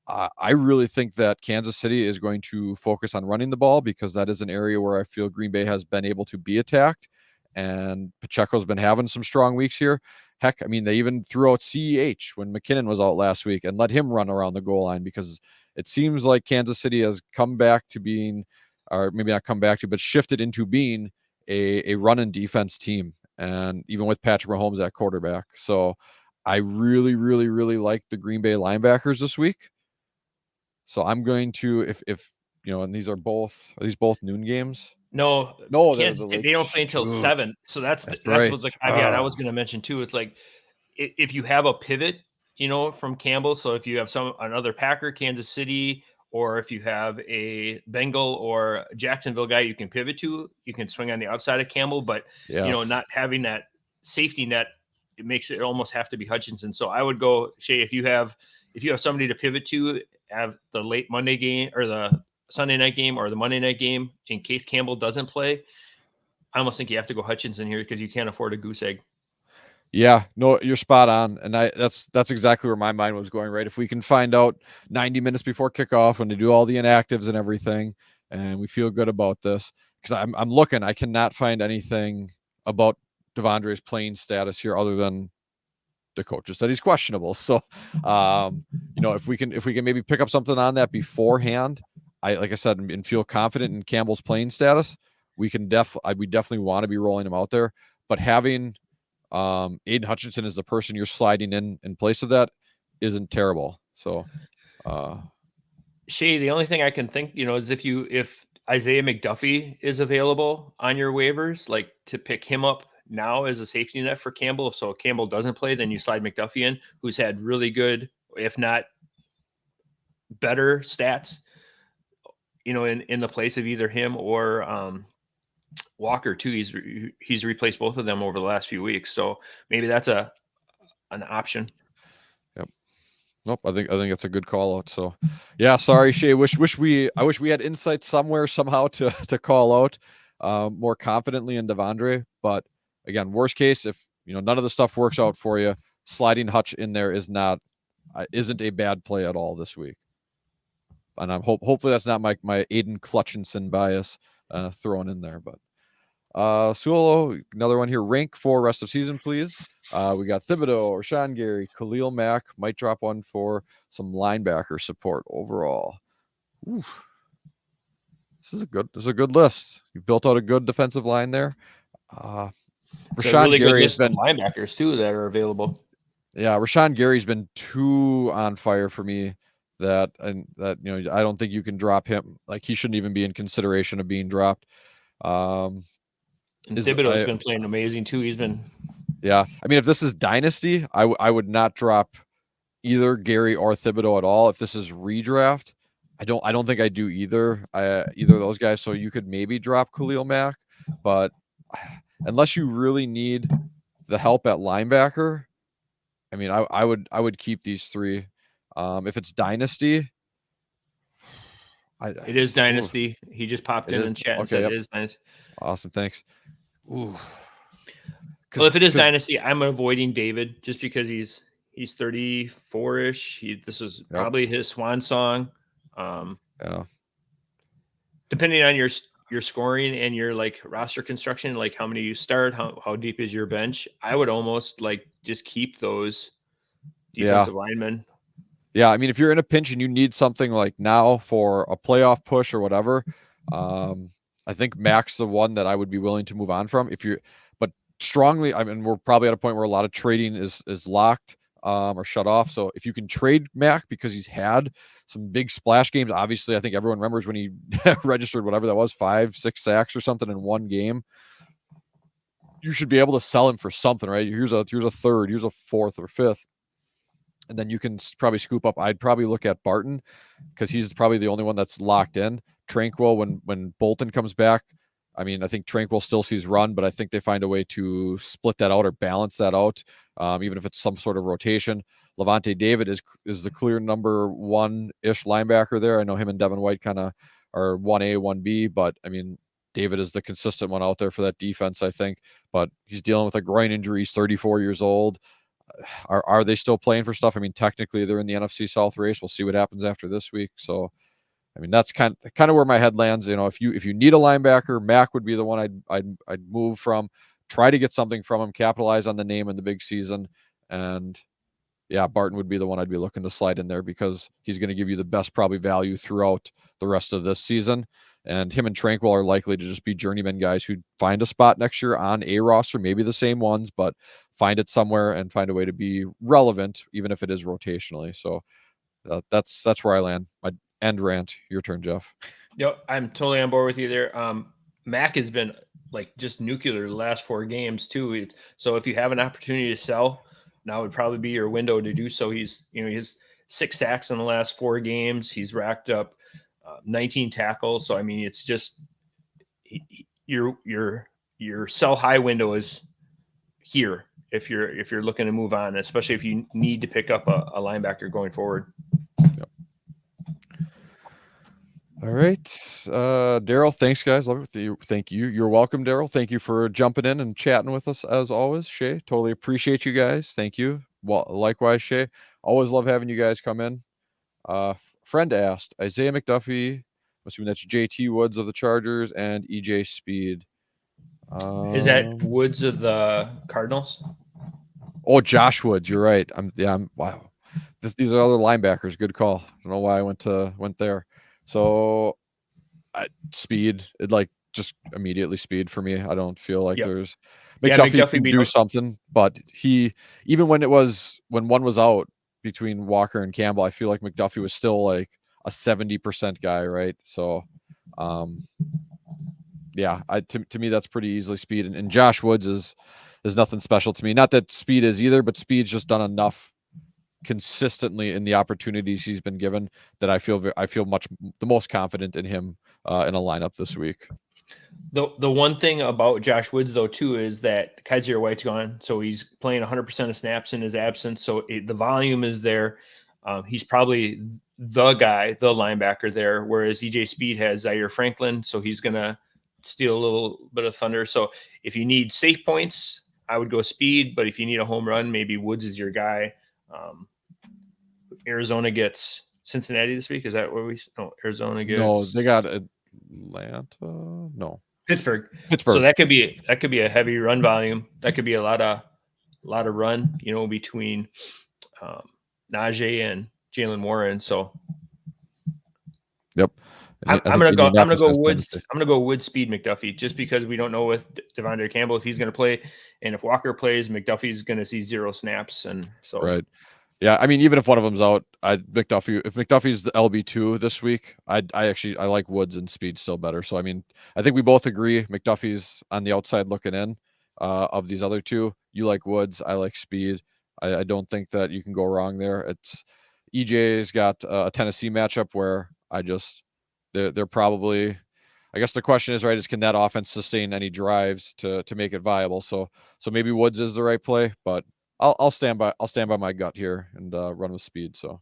I really think that Kansas City is going to focus on running the ball because that is an area where I feel Green Bay has been able to be attacked. And Pacheco's been having some strong weeks here. Heck, I mean, they even threw out CEH when McKinnon was out last week and let him run around the goal line because it seems like Kansas City has come back to being, or maybe not come back to, but shifted into being a run and defense team, and even with Patrick Mahomes at quarterback. So I really, really, really like the Green Bay linebackers this week. So I'm going to, if and these are these both noon games? No, No, they're the Kansas State, late. they don't play until Shoot, 7. So that's that's that's right. what's the caveat I was going to mention too. It's like if you have a pivot, from Campbell. So if you have another Packer, Kansas City, or if you have a Bengal or Jacksonville guy you can pivot to, you can swing on the outside of Campbell. But Yes. not having that safety net, it makes it almost have to be Hutchinson. So I would go, Shay, if you have somebody to pivot to, have the late Monday game or the Sunday night game or the Monday night game in case Campbell doesn't play. I almost think you have to go Hutchinson here because you can't afford a goose egg. Yeah, no, you're spot on, and that's exactly where my mind was going. Right, if we can find out 90 minutes before kickoff when they do all the inactives and everything, and we feel good about this, because I'm looking, I cannot find anything about Devondre's playing status here other than the coach said he's questionable. So, if we can maybe pick up something on that beforehand, like I said, and feel confident in Campbell's playing status, we definitely want to be rolling him out there, but having Aiden Hutchinson is the person you're sliding in place of that isn't terrible. So, Shay, the only thing I can think, is if Isaiah McDuffie is available on your waivers, like to pick him up now as a safety net for Campbell. So Campbell doesn't play, then you slide McDuffie in, who's had really good, if not better stats, in the place of either him or Walker too. He's replaced both of them over the last few weeks. So maybe that's an option. Yep. Nope. I think that's a good call out. So, yeah. Sorry, Shay. I wish we had insight somewhere somehow to call out more confidently in Devondre. But again, worst case, if none of the stuff works out for you, sliding Hutch in there isn't a bad play at all this week. And I'm hopefully that's not my Aiden Clutchinson bias thrown in there. But Suolo, another one here. Rank for rest of season, please. We got Thibodeau, Rashawn Gary, Khalil Mack. Might drop one for some linebacker support overall. Ooh. This is a good list. You built out a good defensive line there. Rashawn really Gary has been linebackers too that are available. Yeah, Rashawn Gary's been too on fire for me. I don't think you can drop him. Like, he shouldn't even be in consideration of being dropped. And Thibodeau's been playing amazing too. He's been. Yeah, I mean, if this is Dynasty, I would not drop either Gary or Thibodeau at all. If this is redraft, I don't think I do either of those guys. So you could maybe drop Khalil Mack, but unless you really need the help at linebacker, I mean, I would keep these three. If it's Dynasty, it is Dynasty. He just popped in chat and said it is Dynasty. Awesome, thanks. Ooh. Well, if it is Dynasty, I'm avoiding David just because he's 34-ish. This is probably his swan song. Yeah. Depending on your scoring and your roster construction, like how many you start, how deep is your bench, I would almost just keep those defensive linemen. Yeah, I mean, if you're in a pinch and you need something like now for a playoff push or whatever, I think Mac's the one that I would be willing to move on from. But strongly, I mean, we're probably at a point where a lot of trading is locked or shut off. So if you can trade Mac because he's had some big splash games, obviously, I think everyone remembers when he registered whatever that was, 5-6 sacks or something in one game. You should be able to sell him for something, right? Here's a third, here's a fourth or fifth. And then you can probably scoop up. I'd probably look at Barton because he's probably the only one that's locked in. Tranquil, when Bolton comes back, I mean, I think Tranquil still sees run, but I think they find a way to split that out or balance that out, even if it's some sort of rotation. Levante David is the clear number one-ish linebacker there. I know him and Devin White kind of are 1A, 1B, but I mean, David is the consistent one out there for that defense, I think. But he's dealing with a groin injury. He's 34 years old. Are they still playing for stuff? I mean, technically they're in the NFC South race. We'll see what happens after this week. So, I mean, that's kind of where my head lands. If you need a linebacker, Mac would be the one I'd move from. Try to get something from him, capitalize on the name in the big season, and yeah, Barton would be the one I'd be looking to slide in there because he's going to give you the best probably value throughout the rest of this season. And him and Tranquil are likely to just be journeyman guys who find a spot next year on a roster, maybe the same ones, but find it somewhere and find a way to be relevant, even if it is rotationally. So that's where I land. My end rant. Your turn, Jeff. Yep, I'm totally on board with you there. Mac has been like just nuclear the last 4 games too. So if you have an opportunity to sell, now would probably be your window to do so. He's he's 6 sacks in the last 4 games. He's racked up 19 tackles. So I mean, it's just your sell high window is here if you're looking to move on, especially if you need to pick up a linebacker going forward. Yep. All right. Daryl, thanks, guys. Love it. Thank you. You're welcome, Daryl. Thank you for jumping in and chatting with us as always, Shay. Totally appreciate you guys. Thank you. Well, likewise, Shay. Always love having you guys come in. Friend asked, Isaiah McDuffie, I'm assuming that's JT Woods of the Chargers and EJ Speed. Is that Woods of the Cardinals? Oh, Josh Woods. You're right. Wow. These are other linebackers. Good call. I don't know why I went there. So speed, it like just immediately speed for me. I don't feel like there's McDuffie can do something, but he, even when one was out between Walker and Campbell, I feel like McDuffie was still like a 70% guy, right? So to me that's pretty easily speed, and Josh Woods is nothing special to me. Not that speed is either, but speed's just done enough consistently in the opportunities he's been given that I feel much the most confident in him in a lineup this week. The one thing about Josh Woods though too is that Kaiser White's gone, so he's playing 100% of snaps in his absence. So the volume is there. He's probably the guy, the linebacker there. Whereas EJ Speed has Zaire Franklin, so he's gonna steal a little bit of thunder. So if you need safe points, I would go Speed. But if you need a home run, maybe Woods is your guy. Arizona gets Cincinnati this week. Is that where Arizona gets? No, they got Atlanta. No, Pittsburgh. So that could be a heavy run volume. That could be a lot of run, between Najee and Jalen Warren. So yep. I'm gonna go Woods. I'm gonna go Woods, Speed, McDuffie, just because we don't know with Devondre Campbell if he's gonna play, and if Walker plays, McDuffie's gonna see 0 snaps, and so right. Yeah, I mean, even if one of them's out, if McDuffie's the LB2 this week, I like Woods and Speed still better. So I mean, I think we both agree McDuffie's on the outside looking in of these other two. You like Woods, I like Speed. I don't think that you can go wrong there. It's EJ's got a Tennessee matchup where they're probably, I guess the question is, right, is can that offense sustain any drives to make it viable? So maybe Woods is the right play, but I'll stand by my gut here and run with Speed. So,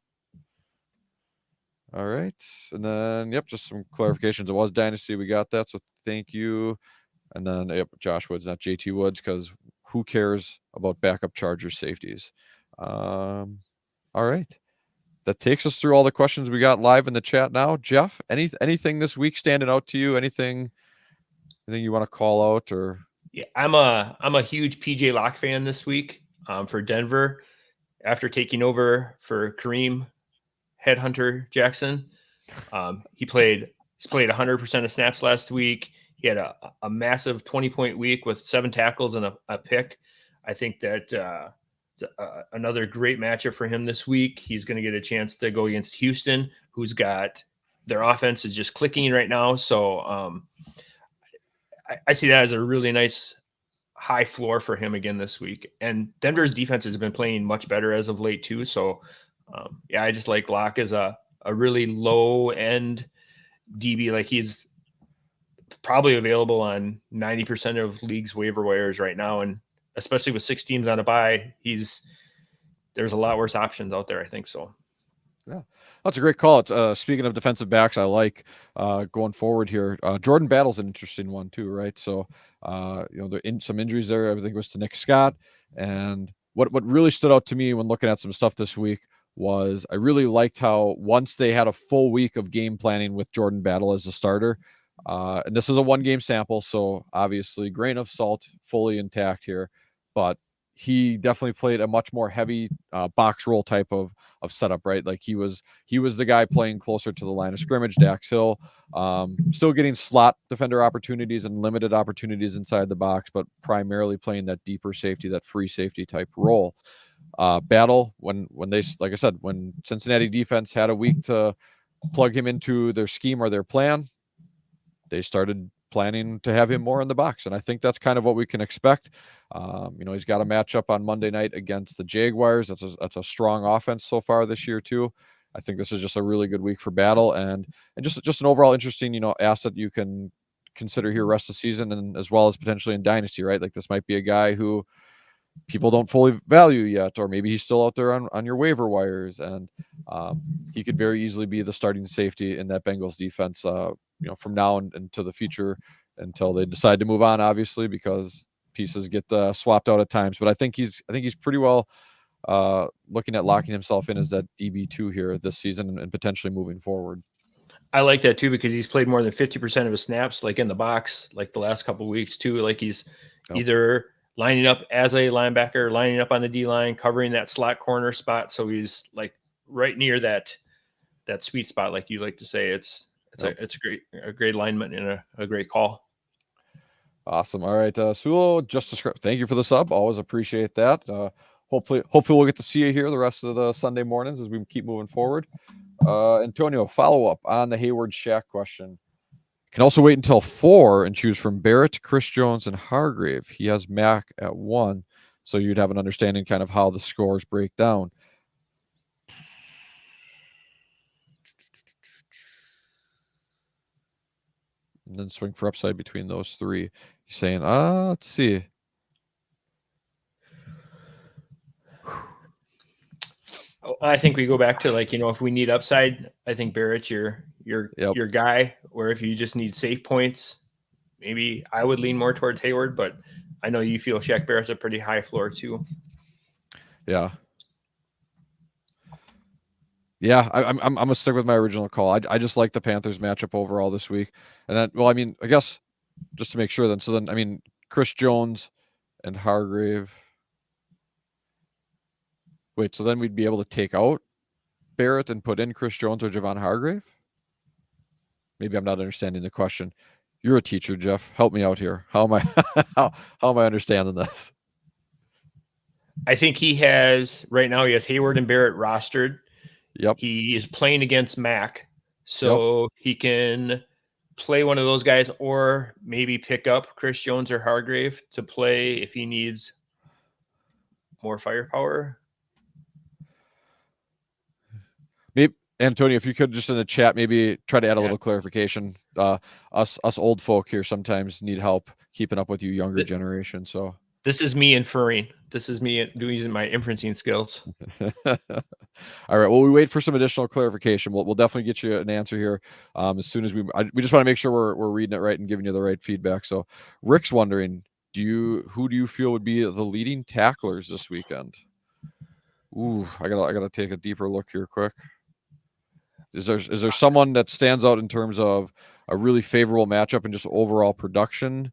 all right, and then just some clarifications. It was Dynasty, we got that. So thank you. And then Josh Woods, not JT Woods, because who cares about backup Chargers safeties? All right, that takes us through all the questions we got live in the chat now. Jeff, anything this week standing out to you? Anything you want to call out or? Yeah, I'm a huge PJ Locke fan this week. For Denver, after taking over for Kareem Headhunter Jackson. He's played 100% of snaps last week. He had a massive 20-point week with 7 tackles and a pick. I think that another great matchup for him this week. He's going to get a chance to go against Houston, who's got their offense is just clicking right now. So I see that as a really nice high floor for him again this week. And Denver's defense has been playing much better as of late too. So I just like Locke as a really low end DB. Like he's probably available on 90% of leagues waiver wires right now. And especially with 6 teams on a bye, there's a lot worse options out there, I think. So yeah, that's a great call. Speaking of defensive backs, I like going forward here. Jordan Battle's an interesting one too, right? So, there in some injuries there. I think it was to Nick Scott, and what really stood out to me when looking at some stuff this week was I really liked how once they had a full week of game planning with Jordan Battle as a starter, and this is a 1-game sample, so obviously grain of salt, fully intact here, but he definitely played a much more heavy box roll type of setup, right? Like he was the guy playing closer to the line of scrimmage. Dax Hill still getting slot defender opportunities and limited opportunities inside the box, but primarily playing that deeper safety, that free safety type role. Battle, when they, like I said, when Cincinnati defense had a week to plug him into their scheme or their plan, they started planning to have him more in the box. And I think that's kind of what we can expect. He's got a matchup on Monday night against the Jaguars. That's a strong offense so far this year too. I think this is just a really good week for Battle, and just an overall interesting, asset you can consider here rest of the season, and as well as potentially in Dynasty, right? Like this might be a guy who people don't fully value yet, or maybe he's still out there on your waiver wires, and he could very easily be the starting safety in that Bengals defense, from now into the future, until they decide to move on, obviously, because pieces get swapped out at times. But I think he's pretty well looking at locking himself in as that DB2 here this season, and potentially moving forward. I like that too, because he's played more than 50% of his snaps, like in the box, like the last couple of weeks too. Like he's either lining up as a linebacker, lining up on the D line, covering that slot corner spot. So he's like right near that sweet spot, like you like to say. It's a great alignment and a great call. Awesome. All right, Sulo, just describe. Thank you for the sub. Always appreciate that. Hopefully we'll get to see you here the rest of the Sunday mornings as we keep moving forward. Antonio, follow up on the Hayward Shaq question. Can also wait until 4 and choose from Barrett, Chris Jones, and Hargrave. He has Mac at 1, so you'd have an understanding kind of how the scores break down. And then swing for upside between those 3. He's saying, let's see. I think we go back to if we need upside, I think Barrett's your guy. Or if you just need safe points, maybe I would lean more towards Hayward. But I know you feel Shaq Barrett's a pretty high floor too. Yeah. Yeah, I'm gonna stick with my original call. I just like the Panthers matchup overall this week, and then, I guess just to make sure then, Chris Jones and Hargrave. Wait, so then we'd be able to take out Barrett and put in Chris Jones or Javon Hargrave? Maybe I'm not understanding the question. You're a teacher, Jeff. Help me out here. How am I how am I understanding this? I think he has Hayward and Barrett rostered. Yep. He is playing against Mac, so he can play one of those guys, or maybe pick up Chris Jones or Hargrave to play if he needs more firepower. Maybe, Antonio, if you could just in the chat, maybe try to add a little clarification. Us old folk here sometimes need help keeping up with you younger generation. So this is me inferring. This is me using my inferencing skills. All right. Well, we wait for some additional clarification. We'll definitely get you an answer here as soon as we just want to make sure we're reading it right and giving you the right feedback. So Rick's wondering, who do you feel would be the leading tacklers this weekend? Ooh, I gotta take a deeper look here quick. Is there someone that stands out in terms of a really favorable matchup and just overall production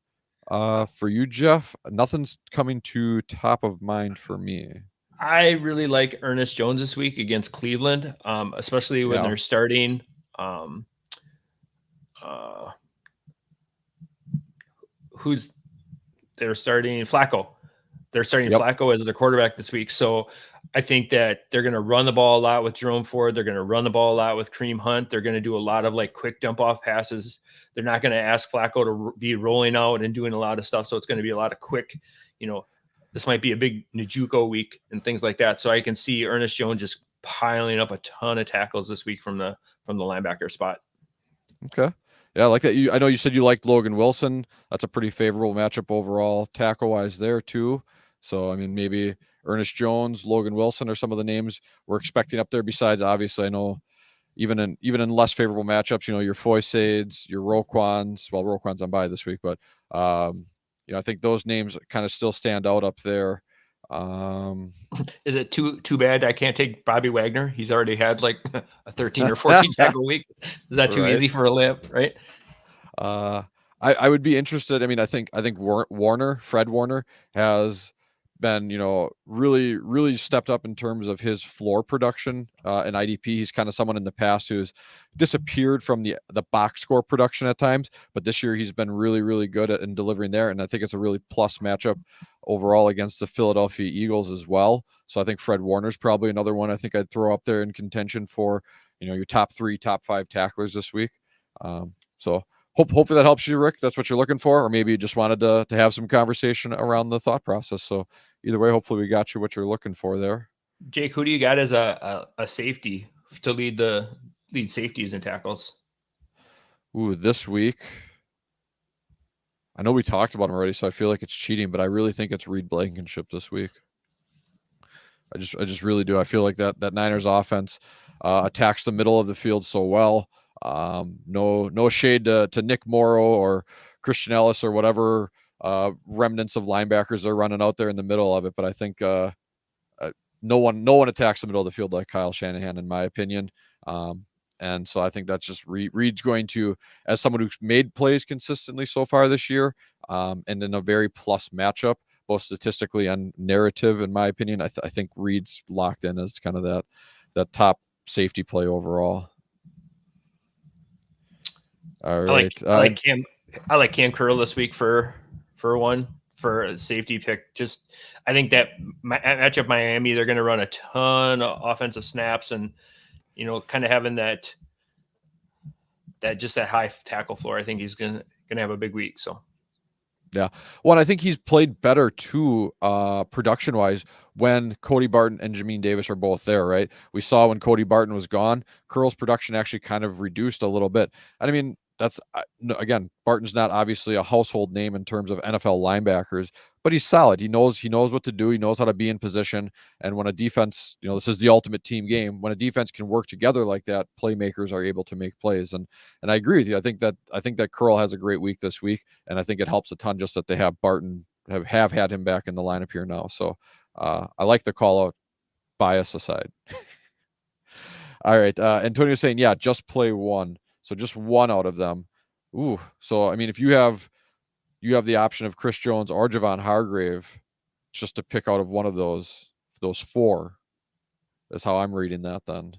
for you, Jeff? Nothing's coming to top of mind for me. I really like Ernest Jones this week against Cleveland, especially when they're starting. They're starting Flacco. They're starting Flacco as their quarterback this week. So I think that they're going to run the ball a lot with Jerome Ford. They're going to run the ball a lot with Kareem Hunt. They're going to do a lot of quick dump off passes. They're not going to ask Flacco to be rolling out and doing a lot of stuff. So it's going to be a lot of quick, this might be a big Njoku week and things like that. So I can see Ernest Jones just piling up a ton of tackles this week from the linebacker spot. Okay. Yeah, I like that. I know you said you liked Logan Wilson. That's a pretty favorable matchup overall, tackle-wise there too. So, maybe Ernest Jones, Logan Wilson are some of the names we're expecting up there. Besides, obviously, I know even in less favorable matchups, your Foysades, your Roquans. Well, Roquan's on bye this week, but I think those names kind of still stand out up there. Is it too bad I can't take Bobby Wagner? He's already had a 13 or 14 tackle week. Is that too easy for a layup, right? I would be interested. I think Fred Warner has been, really, really stepped up in terms of his floor production in IDP. He's kind of someone in the past who's disappeared from the box score production at times, but this year he's been really, really good in delivering there. And I think it's a really plus matchup overall against the Philadelphia Eagles as well. So I think Fred Warner's probably another one I think I'd throw up there in contention for, your top 3, top 5 tacklers this week. So hopefully that helps you, Rick. That's what you're looking for, or maybe you just wanted to have some conversation around the thought process. So either way, hopefully we got you what you're looking for there. Jake, who do you got as a safety to lead safeties and tackles? Ooh, this week, I know we talked about him already, so I feel like it's cheating, but I really think it's Reed Blankenship this week. I just really do. I feel like that Niners offense attacks the middle of the field so well. No shade to Nick Morrow or Christian Ellis or whatever remnants of linebackers are running out there in the middle of it, but I think no one attacks the middle of the field like Kyle Shanahan, in my opinion. And so I think that's just Reed's going to, as someone who's made plays consistently so far this year, and in a very plus matchup, both statistically and narrative, in my opinion, I think Reed's locked in as kind of that top safety play overall. All right. I like Cam Curl this week for a safety pick. Just I think that matchup Miami, they're going to run a ton of offensive snaps, and kind of having that high tackle floor. I think he's going to have a big week. So. Yeah. Well, I think he's played better too, production-wise, when Cody Barton and Jamin Davis are both there, right? We saw when Cody Barton was gone, Curl's production actually kind of reduced a little bit. And I mean, that's, again, Barton's not obviously a household name in terms of NFL linebackers, but he's solid. He knows what to do. He knows how to be in position. And when a defense, this is the ultimate team game. When a defense can work together like that, playmakers are able to make plays. And I agree with you. I think that Curl has a great week this week, and I think it helps a ton just that they have Barton have had him back in the lineup here now. So I like the call out, bias aside. All right. Antonio's saying, yeah, just play one. So just one out of them. Ooh. So I mean, if you have the option of Chris Jones or Javon Hargrave, just to pick out of one of those 4. That's how I'm reading that then.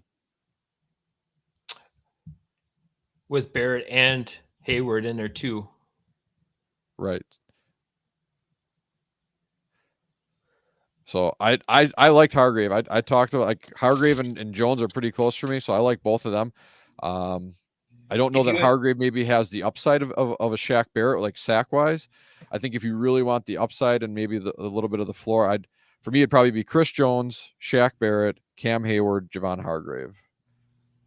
With Barrett and Hayward in there too. Right. So I liked Hargrave. I talked about, like, Hargrave and Jones are pretty close for me, so I like both of them. I don't know that Hargrave maybe has the upside of a Shaq Barrett, like sack wise. I think if you really want the upside and maybe a little bit of the floor, for me it'd probably be Chris Jones, Shaq Barrett, Cam Hayward, Javon Hargrave,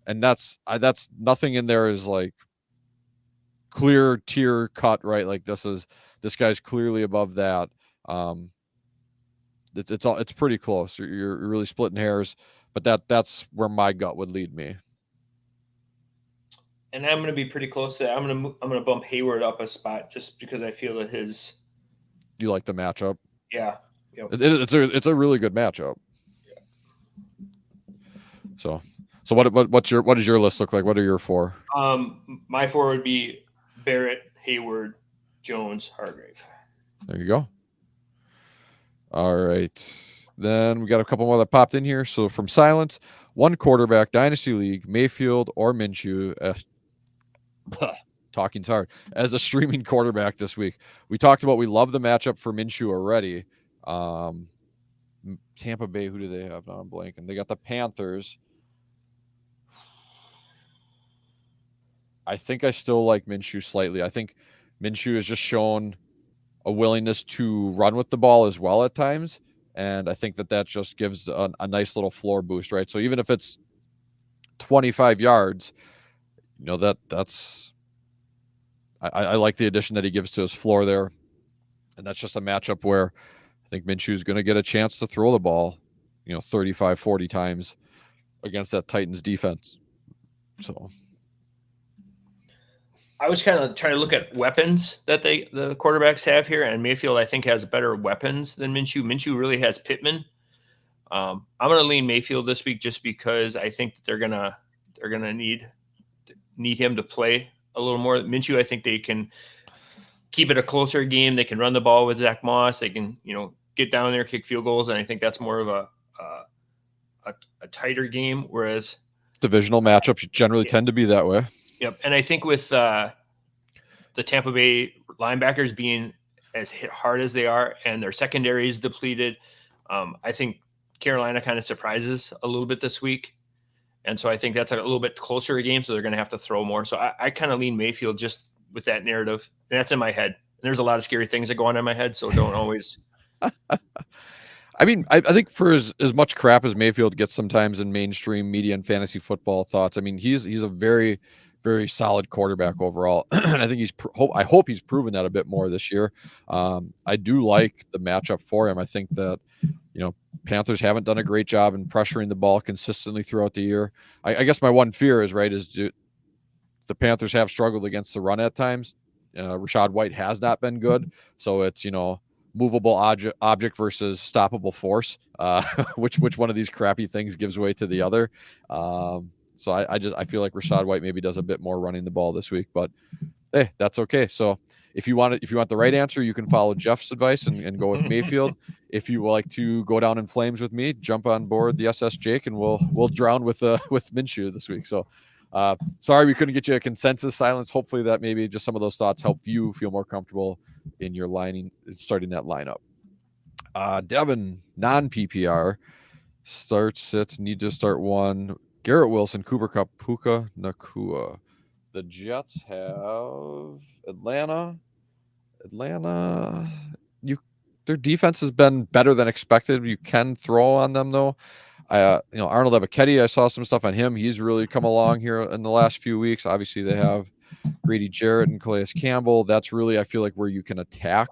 and that's nothing in there is like clear tier cut, right? Like this guy's clearly above that. It's pretty close. You're really splitting hairs, but that's where my gut would lead me. And I'm going to be pretty close to that. I'm going to bump Hayward up a spot just because I feel that his. You like the matchup? Yeah. Yep. It's a really good matchup. Yeah. So what does your list look like? What are your 4? My 4 would be Barrett, Hayward, Jones, Hargrave. There you go. All right. Then we got a couple more that popped in here. So from Silence, 1 quarterback, Dynasty League, Mayfield or Minshew. Talking's hard. As a streaming quarterback this week. We talked about we love the matchup for Minshew already. Tampa Bay, who do they have? Now I'm blanking. They got the Panthers. I think I still like Minshew slightly. I think Minshew has just shown a willingness to run with the ball as well at times. And I think that just gives a nice little floor boost, right? So even if it's 25 yards, that's I like the addition that he gives to his floor there. And that's just a matchup where I think Minshew is going to get a chance to throw the ball, 35, 40 times against that Titans defense. So I was kind of trying to look at weapons that the quarterbacks have here, and Mayfield I think has better weapons than Minshew. Minshew really has Pittman. I'm going to lean Mayfield this week just because I think that they're gonna need him to play a little more. Minshew, I think they can keep it a closer game. They can run the ball with Zach Moss. They can get get down there, kick field goals, and I think that's more of a tighter game. Whereas divisional matchups generally tend to be that way. Yep, and I think with the Tampa Bay linebackers being as hit hard as they are, and their secondary is depleted, I think Carolina kind of surprises a little bit this week. And so I think that's a little bit closer a game, so they're going to have to throw more. So I kind of lean Mayfield just with that narrative. And that's in my head. And there's a lot of scary things that go on in my head, so don't always. I mean, I think for as much crap as Mayfield gets sometimes in mainstream media and fantasy football thoughts, I mean, he's a very, very solid quarterback overall. And I think I hope he's proven that a bit more this year. I do like the matchup for him. I think that, Panthers haven't done a great job in pressuring the ball consistently throughout the year. I guess my one fear is the Panthers have struggled against the run at times. Rachaad White has not been good. So it's, movable object versus stoppable force. Which one of these crappy things gives way to the other? So I feel like Rachaad White maybe does a bit more running the ball this week, but hey, that's okay. So if you want the right answer, you can follow Jeff's advice and go with Mayfield. If you like to go down in flames with me, jump on board the SS Jake, and we'll drown with Minshew this week. So sorry we couldn't get you a consensus silence. Hopefully that maybe just some of those thoughts help you feel more comfortable in your starting that lineup. Devin, non-PPR, sits, need to start one. Garrett Wilson, Cooper Kupp, Puka Nacua. The Jets have Atlanta. Their defense has been better than expected. You can throw on them though. Arnold Ebiketie, I saw some stuff on him. He's really come along here in the last few weeks. Obviously, they have Grady Jarrett and Calais Campbell. That's really, I feel like, where you can attack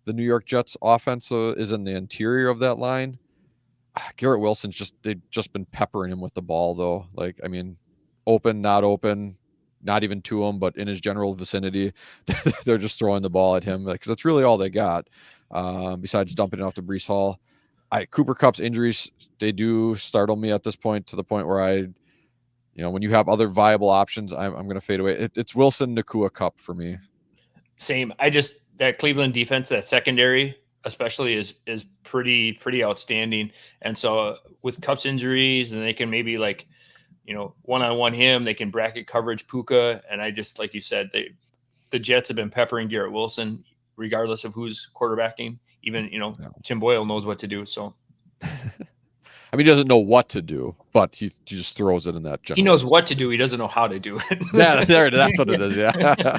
the New York Jets offense is in the interior of that line. Garrett Wilson's they've just been peppering him with the ball though. Like, I mean, open, not open, not even to him, but in his general vicinity, they're just throwing the ball at him because that's really all they got. Besides dumping it off to Breece Hall. Cooper Kupp's injuries, they do startle me at this point, to the point where when you have other viable options, I'm going to fade away. It's Wilson, Nacua, Kupp for me. Same. That Cleveland defense, that secondary especially is pretty outstanding. And so with Kupp's injuries, and they can maybe one-on-one him, they can bracket coverage Puka. And I just, like you said, the Jets have been peppering Garrett Wilson regardless of who's quarterbacking. Even, Tim Boyle knows what to do. So, I mean, he doesn't know what to do, but he just throws it in that general. He knows what to do. He doesn't know how to do it. That's what it is. Yeah.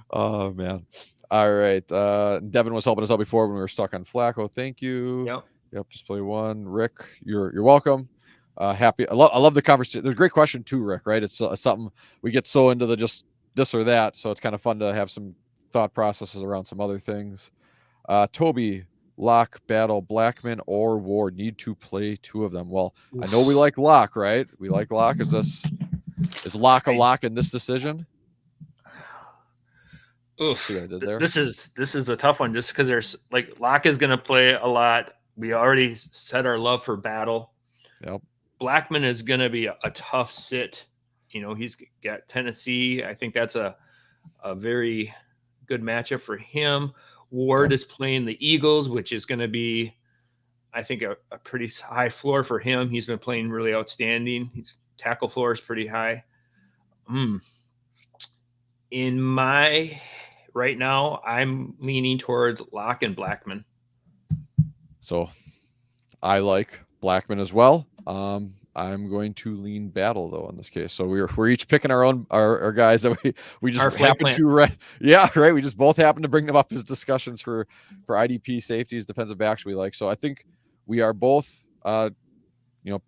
Oh man. All right. Devin was helping us out before when we were stuck on Flacco. Thank you. Yep. Just play one. Rick, you're welcome. Happy. I love the conversation. There's a great question too, Rick. Right? It's something we get so into the just this or that. So it's kind of fun to have some thought processes around some other things. Toby, Lock, Battle, Blackman, or Ward. Need to play two of them. Well, I know we like Lock, right? We like Lock. Is Lock a lock in this decision? Oof. See what I did there? This is a tough one just because there's Lock is going to play a lot. We already said our love for Battle. Yep. Blackman is going to be a tough sit. He's got Tennessee. I think that's a very good matchup for him. Ward is playing the Eagles, which is going to be, I think, a pretty high floor for him. He's been playing really outstanding. His tackle floor is pretty high. Right now, I'm leaning towards Lock and Blackman. So I like Blackman as well. I'm going to lean Battle though in this case. So we're each picking our guys that we just happen to we just both happen to bring them up as discussions for IDP safeties, defensive backs we like. So I think we are both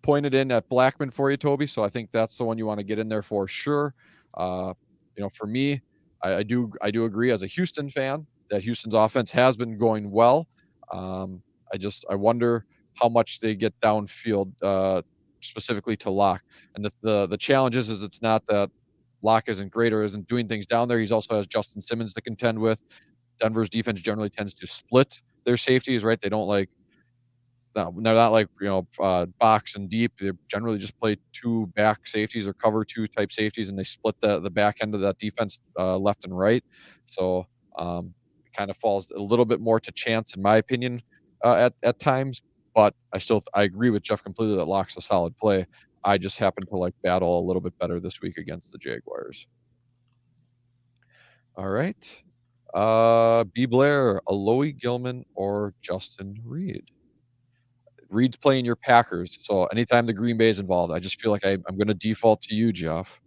pointed in at Blackman for you, Toby. So I think that's the one you want to get in there for sure. For me, I do agree as a Houston fan that Houston's offense has been going well. I wonder how much they get downfield, specifically to Lock. And the challenge is it's not that Lock isn't great or isn't doing things down there. He's also has Justin Simmons to contend with. Denver's defense generally tends to split their safeties, right? They don't they're not box and deep. They generally just play two back safeties or cover two type safeties, and they split the back end of that defense left and right. So it kind of falls a little bit more to chance, in my opinion, at times, but I agree with Jeff completely that Lock's a solid play. I just happen to like Battle a little bit better this week against the Jaguars. All right. B. Blair, Aloy Gilman, or Justin Reed? Reed's playing your Packers, so anytime the Green Bay is involved, I just feel like I'm going to default to you, Jeff.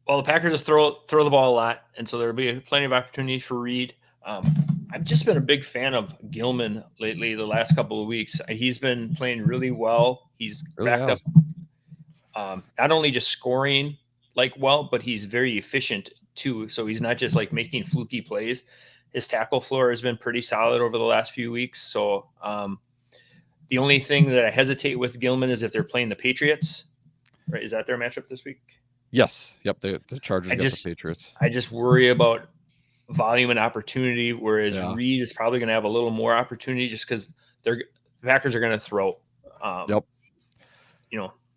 Well, the Packers just throw the ball a lot, and so there'll be plenty of opportunities for Reed. I've just been a big fan of Gilman lately. The last couple of weeks, he's been playing really well. He's Really backed has. up, not only just scoring like well, but he's very efficient too. So he's not just like making fluky plays. His tackle floor has been pretty solid over the last few weeks. So the only thing that I hesitate with Gilman is if they're playing the Patriots. Right? Is that their matchup this week? Yes. Yep. The Chargers got the Patriots. I just worry about volume and opportunity, whereas Reed is probably going to have a little more opportunity just because the Packers are going to throw. Yep.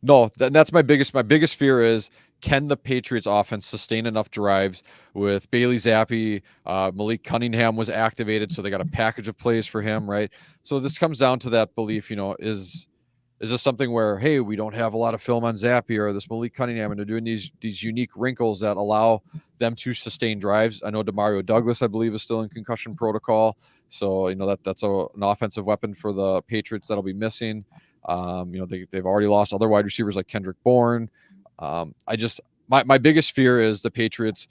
No, that's my biggest fear is, can the Patriots offense sustain enough drives with Bailey Zappi? Malik Cunningham was activated, so they got a package of plays for him, right? So this comes down to that belief, is this something where, hey, we don't have a lot of film on Zappi or this Malik Cunningham, and they're doing these unique wrinkles that allow them to sustain drives? I know Demario Douglas, I believe, is still in concussion protocol, so that's an offensive weapon for the Patriots that'll be missing. They've already lost other wide receivers like Kendrick Bourne. My biggest fear is the Patriots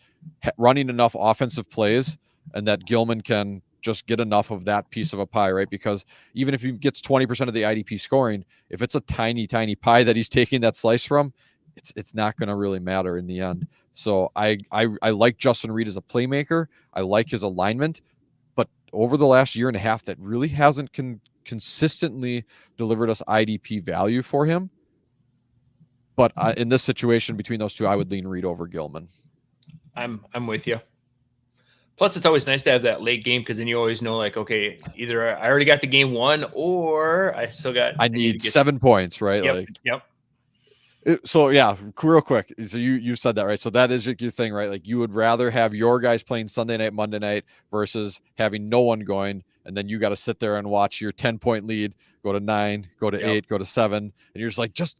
running enough offensive plays and that Gilman can just get enough of that piece of a pie, right? Because even if he gets 20% of the IDP scoring, if it's a tiny, tiny pie that he's taking that slice from, it's not going to really matter in the end. So I like Justin Reed as a playmaker. I like his alignment, but over the last year and a half, that really hasn't consistently delivered us IDP value for him. But in this situation between those two, I would lean Reed over Gilman. I'm with you. Plus, it's always nice to have that late game because then you always know, like, okay, either I already got the game won or I still got. I need 7 points, right? Yep. So yeah, real quick. So you said that, right? So that is your thing, right? Like you would rather have your guys playing Sunday night, Monday night versus having no one going, and then you got to sit there and watch your 10-point lead go to 9, go to 8, go to 7, and you're just like, just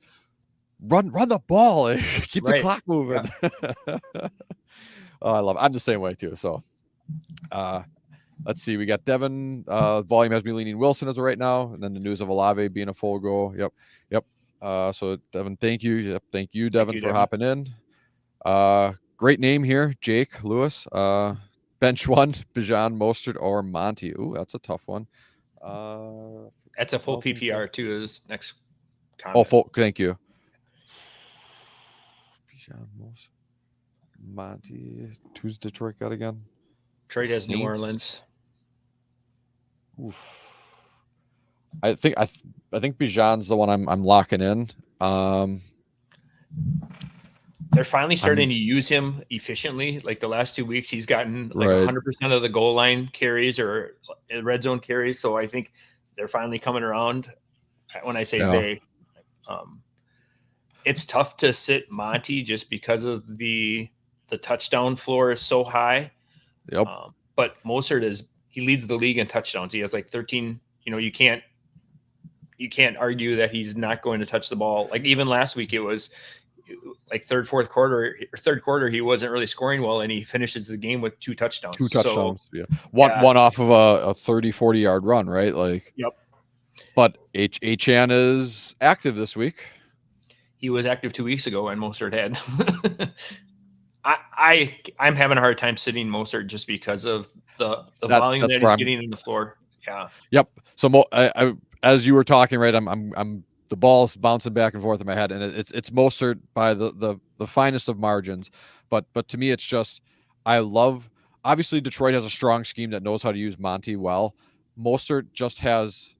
run the ball, keep the clock moving. Yeah. Oh, I love it. I'm the same way too. So, let's see. We got Devin. Volume has me leaning Wilson as of right now, and then the news of Olave being a full go. Yep. So Devin, thank you. Yep, thank you, Devin, for hopping in. Great name here, Jake Lewis. Bench one, Bijan, Mostert, or Monty. Ooh, that's a tough one. That's a full PPR too. Is next comment. Oh, full. Thank you. Bijan, Mostert, Monty. Who's Detroit got again? Detroit has New Orleans. Oof. I think Bijan's the one I'm locking in. They're finally starting to use him efficiently. Like the last 2 weeks, he's gotten like 100% of the goal line carries or red zone carries. So I think they're finally coming around. When I say they, it's tough to sit Monty just because of the touchdown floor is so high. Yep. But Mostert he leads the league in touchdowns. He has like 13. You can't argue that he's not going to touch the ball. Like even last week, it was like third quarter, he wasn't really scoring well, and he finishes the game with 2 touchdowns. So, yeah. One off of a 30-40 yard run, right? Like, yep. But Achan is active this week. He was active 2 weeks ago, and Mostert had. I'm having a hard time sitting Mostert just because of the volume that he's getting in the floor. Yeah. Yep. So I as you were talking, right, I'm the ball's bouncing back and forth in my head, and it's Mostert by the finest of margins. But to me, it's just obviously Detroit has a strong scheme that knows how to use Monty well. Mostert just has.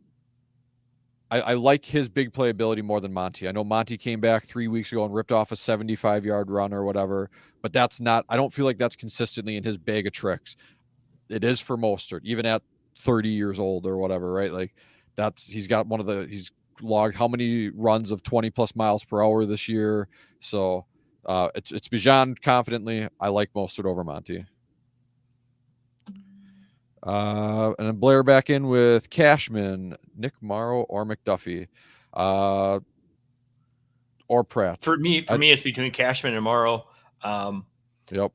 I like his big playability more than Monty. I know Monty came back 3 weeks ago and ripped off a 75-yard run or whatever, but I don't feel like that's consistently in his bag of tricks. It is for Mostert, even at 30 years old or whatever, right? Like he's logged how many runs of 20 plus miles per hour this year. So it's Bijan confidently. I like Mostert over Monty. And then Blair back in with Cashman, Nick Morrow, or McDuffie, or Pratt. For me, it's between Cashman and Morrow. Yep.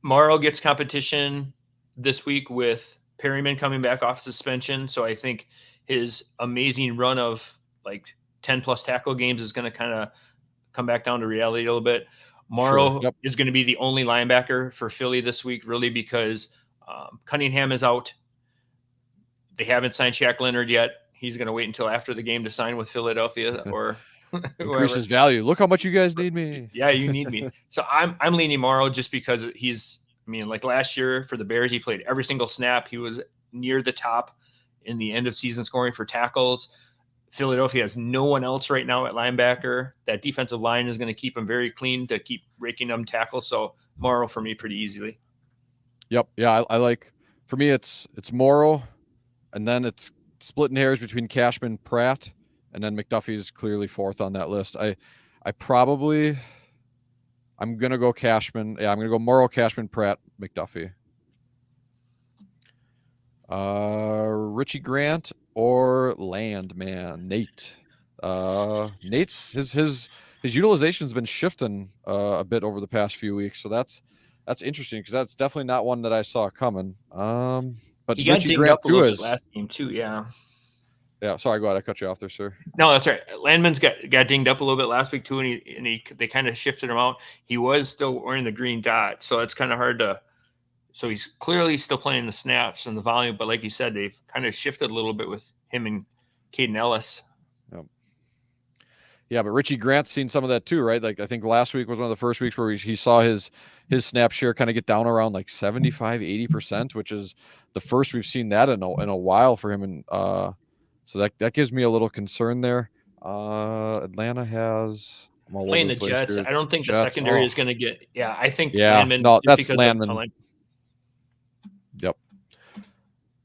Morrow gets competition this week with Perryman coming back off suspension, so I think his amazing run of like 10 plus tackle games is going to kind of come back down to reality a little bit. Morrow Yep. is going to be the only linebacker for Philly this week, really, because Cunningham is out. They haven't signed Shaq Leonard yet. He's going to wait until after the game to sign with Philadelphia or increases value. Look how much you guys need me. Yeah, you need me. So I'm leaning Morrow just because he's. I mean, like last year for the Bears, he played every single snap. He was near the top in the end of season scoring for tackles. Philadelphia has no one else right now at linebacker. That defensive line is going to keep him very clean to keep raking them tackles. So Morrow for me pretty easily. Yep. Yeah, I like. For me, it's Morrow, and then it's splitting hairs between Cashman, Pratt, and then McDuffie's clearly fourth on that list. I'm gonna go Cashman. Yeah, I'm gonna go Morrow, Cashman, Pratt, McDuffie. Richie Grant or Landman, Nate. Nate's his utilization's been shifting a bit over the past few weeks, so that's interesting because that's definitely not one that I saw coming. But he got Richie dinged Grant up a little bit last game too. Yeah. Yeah. Sorry, go ahead. I cut you off there, sir. No, that's right. Landman's got dinged up a little bit last week too, and they kind of shifted him out. He was still wearing the green dot, so it's kind of hard to. So he's clearly still playing the snaps and the volume, but like you said, they've kind of shifted a little bit with him and Caden Ellis. Yep. Yeah, but Richie Grant's seen some of that too, right? Like I think last week was one of the first weeks where he saw his snap share kind of get down around like 75-80%, which is the first we've seen that in a while for him. And so that gives me a little concern there. Atlanta has playing the Jets. Here. I don't think the secondary is going to get. Yeah, I think Landman. No, that's Landman. Yep.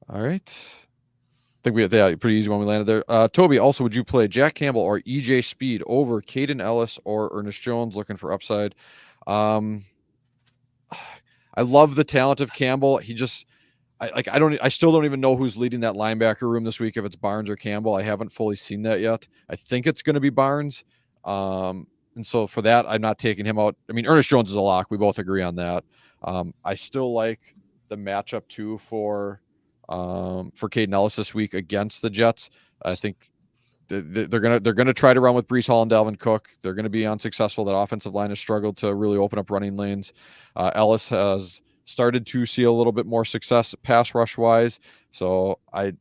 All right. I think pretty easy when we landed there. Toby, also, would you play Jack Campbell or EJ Speed over Caden Ellis or Ernest Jones looking for upside? I love the talent of Campbell. He just, I still don't even know who's leading that linebacker room this week, if it's Barnes or Campbell. I haven't fully seen that yet. I think it's going to be Barnes. And so for that, I'm not taking him out. I mean, Ernest Jones is a lock. We both agree on that. I still like the matchup too for Caden Ellis this week against the Jets. I think they're gonna try to run with Breece Hall and Dalvin Cook. They're gonna be unsuccessful. That offensive line has struggled to really open up running lanes. Ellis has started to see a little bit more success pass rush wise. So I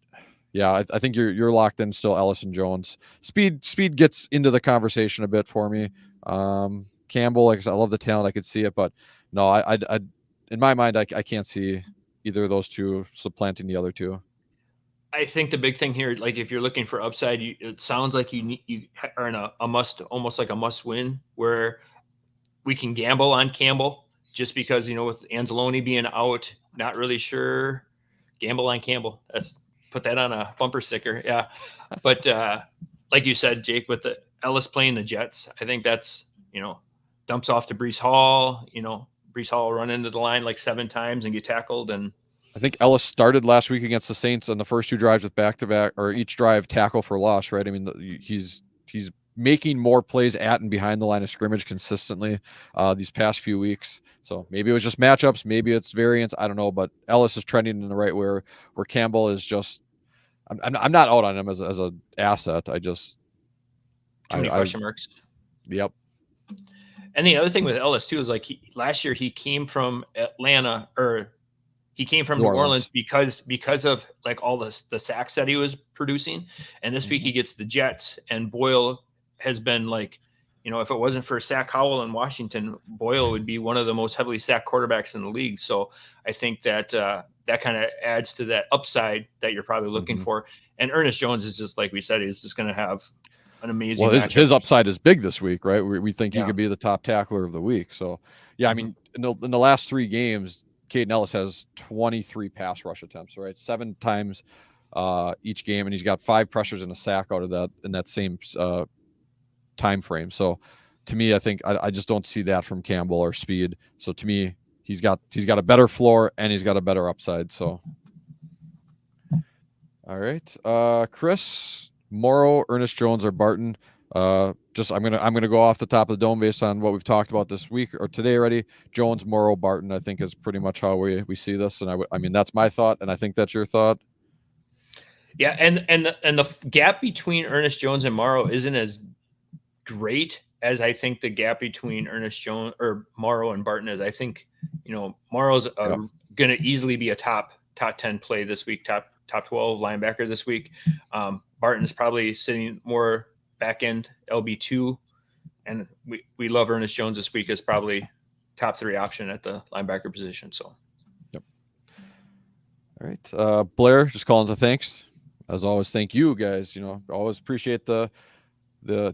think you're locked in still. Ellis and Jones. Speed gets into the conversation a bit for me. Campbell, like I said, I love the talent. I could see it, but no, I in my mind, I can't see either of those two supplanting the other two. I think the big thing here, like if you're looking for upside, it sounds like you are in a must, almost like a must win, where we can gamble on Campbell just because, with Anzalone being out, not really sure. Gamble on Campbell. Put that on a bumper sticker. Yeah. But like you said, Jake, with the Ellis playing the Jets, I think that's, dumps off to Breece Hall, Breece Hall will run into the line like 7 times and get tackled. And I think Ellis started last week against the Saints on the first 2 drives with back-to-back, or each drive tackle for loss, right? I mean, he's making more plays at and behind the line of scrimmage consistently these past few weeks. So maybe it was just matchups, maybe it's variance, I don't know. But Ellis is trending in the right where Campbell is just. I'm not out on him as a asset. I just too many question marks. Yep. And the other thing with Ellis too is like last year he came from Atlanta, or he came from New Orleans because of like all the sacks that he was producing. And this week he gets the Jets, and Boyle has been like, if it wasn't for Sack Howell in Washington, Boyle would be one of the most heavily sacked quarterbacks in the league. So I think that that kind of adds to that upside that you're probably looking for. And Ernest Jones is just, like we said, he's just going to have an amazing. Well, his upside is big this week, right? We think he could be the top tackler of the week. So yeah, I mean, in the last 3 games, Caden Ellis has 23 pass rush attempts, right? 7 times each game, and he's got 5 pressures and a sack out of that in that same time frame. So to me, I think I just don't see that from Campbell or Speed. So to me, he's got a better floor and he's got a better upside. So All right. Chris, Morrow, Ernest Jones, or Barton. Just I'm gonna go off the top of the dome based on what we've talked about this week or today already. Jones, Morrow, Barton, I think is pretty much how we see this, and I mean that's my thought, and I think that's your thought. Yeah, and the gap between Ernest Jones and Morrow isn't as great as I think the gap between Ernest Jones or Morrow and Barton is. I think Morrow's Yep. going to easily be a top 10 play this week, top 12 linebacker this week. Barton's probably sitting more back end LB2, and we love Ernest Jones this week as probably top 3 option at the linebacker position. So, yep. All right, Blair, just calling to thanks as always. Thank you guys. Always appreciate the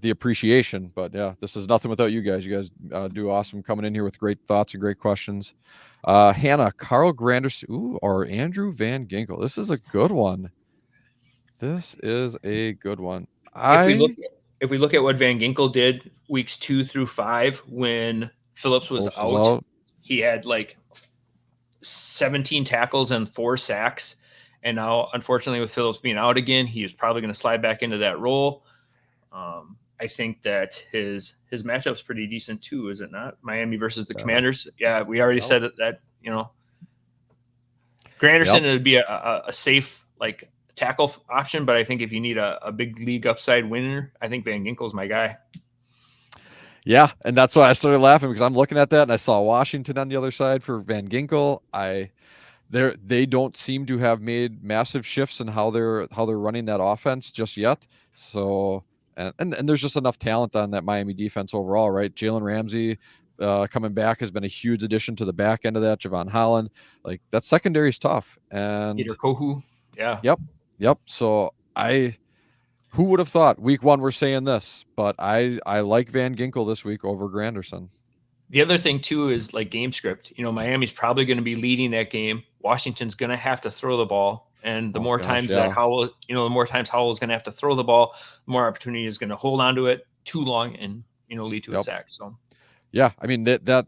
appreciation, but yeah, this is nothing without you guys. You guys do awesome coming in here with great thoughts and great questions. Hannah, Carl Granderson, or Andrew Van Ginkel. This is a good one. If we look at what Van Ginkel did weeks 2 through 5 when Phillips was out, he had like 17 tackles and 4 sacks. And now, unfortunately, with Phillips being out again, he is probably going to slide back into that role. I think that his matchup's pretty decent too, is it not? Miami versus the Commanders. Yeah, we already said that Granderson would be a safe tackle option, but I think if you need a big league upside winner, I think Van Ginkel's my guy. Yeah, and that's why I started laughing, because I'm looking at that and I saw Washington on the other side for Van Ginkel. They don't seem to have made massive shifts in how they're running that offense just yet. So and there's just enough talent on that Miami defense overall, right? Jalen Ramsey coming back has been a huge addition to the back end of that. Javon Holland, like that secondary is tough. And Peter Kohu, yeah, yep. So who would have thought week 1 we're saying this, but I like Van Ginkel this week over Granderson. The other thing too is game script. Miami's probably going to be leading that game. Washington's going to have to throw the ball, and the more times Howell is going to have to throw the ball, the more opportunity is going to hold on to it too long and lead to a sack. So, yeah, I mean that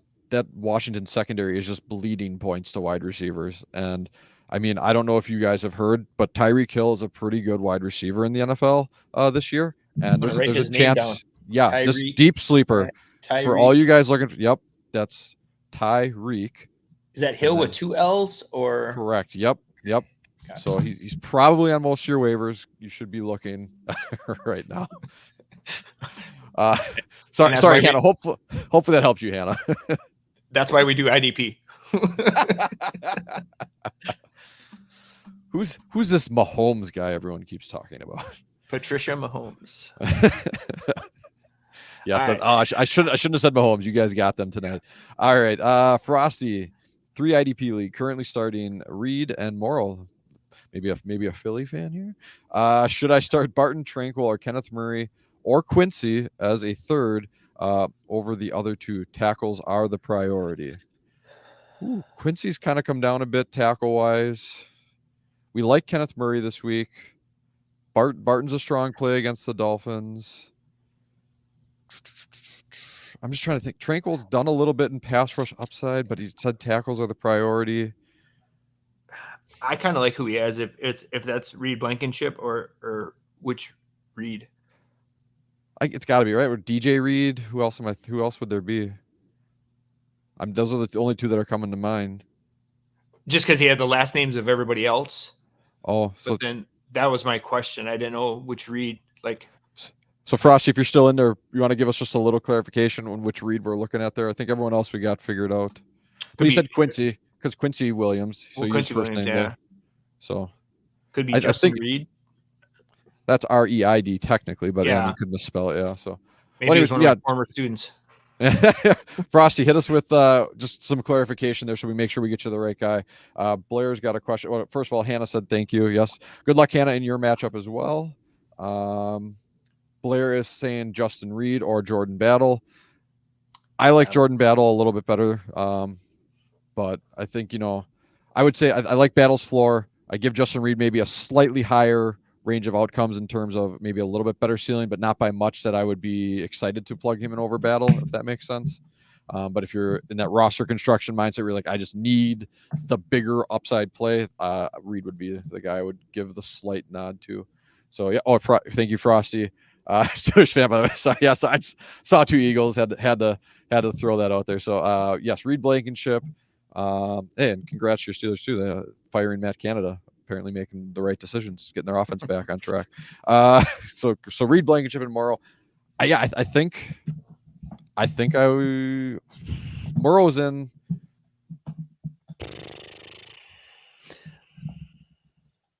Washington secondary is just bleeding points to wide receivers, and I mean I don't know if you guys have heard, but Tyreek Hill is a pretty good wide receiver in the NFL this year, and there's a chance. Yeah, Tyreek, this deep sleeper. Tyreek. For all you guys looking for, yep, that's Tyreek. Is that Hill with 2 L's or? Correct. Yep. Gotcha. So he's probably on most of your waivers. You should be looking right now. Sorry, Hannah. Hopefully that helps you, Hannah. That's why we do IDP. Who's this Mahomes guy everyone keeps talking about? Patricia Mahomes. Yes. Right. I shouldn't have said Mahomes. You guys got them tonight. All right. Frosty, 3 IDP league, currently starting Reed and Morrill. Maybe a Philly fan here. Should I start Barton, Tranquil, or Kenneth Murray or Quincy as a third over the other 2? Tackles are the priority. Ooh, Quincy's kind of come down a bit tackle wise. We like Kenneth Murray this week. Barton's a strong play against the Dolphins. I'm just trying to think. Tranquil's done a little bit in pass rush upside, but he said tackles are the priority. I kind of like who he has. If that's Reed Blankenship or which Reed? It's got to be right. Or DJ Reed. Who else would there be? Those are the only 2 that are coming to mind. Just because he had the last names of everybody else. Oh, but then that was my question. I didn't know which Reed. So Frosty, if you're still in there, you want to give us just a little clarification on which Reed we're looking at there? I think everyone else we got figured out. But you said Quincy, because Quincy Williams. So Quincy first Williams, name there. So could be Justin Reed. That's REID technically, but I mean, could misspell it. Yeah. So maybe he's one of my former students. Frosty, hit us with just some clarification there so we make sure we get you the right guy. Blair's got a question. Well, first of all, Hannah said thank you. Yes. Good luck, Hannah, in your matchup as well. Blair is saying Justin Reed or Jordan Battle. I like Jordan Battle a little bit better. But I think, I would say I like Battle's floor. I give Justin Reed maybe a slightly higher range of outcomes in terms of maybe a little bit better ceiling, but not by much that I would be excited to plug him in over Battle, if that makes sense. But if you're in that roster construction mindset, where you're like, I just need the bigger upside play, Reed would be the guy I would give the slight nod to. So yeah. Oh, thank you, Frosty. Steelers fan, by the way. So yes, I just saw two Eagles. Had to throw that out there. So yes, Reed Blankenship. And congrats to your Steelers too. Firing Matt Canada, apparently making the right decisions, getting their offense back on track. So Reed Blankenship and Morrow. I think Morrow's in.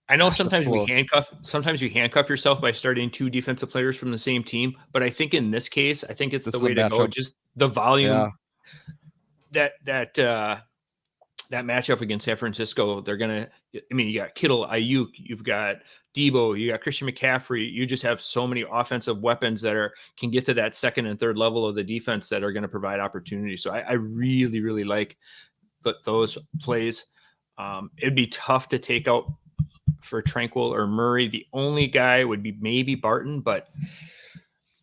I know sometimes you handcuff yourself by starting two defensive players from the same team, but I think in this case, I think it's the way to go. Just the volume that matchup against San Francisco, they're gonna. I mean, you got Kittle, Ayuk, you've got Debo, you got Christian McCaffrey. You just have so many offensive weapons that can get to that second and third level of the defense that are going to provide opportunity. So I really, really like those plays. It'd be tough to take out for Tranquil or Murray. The only guy would be maybe Barton, but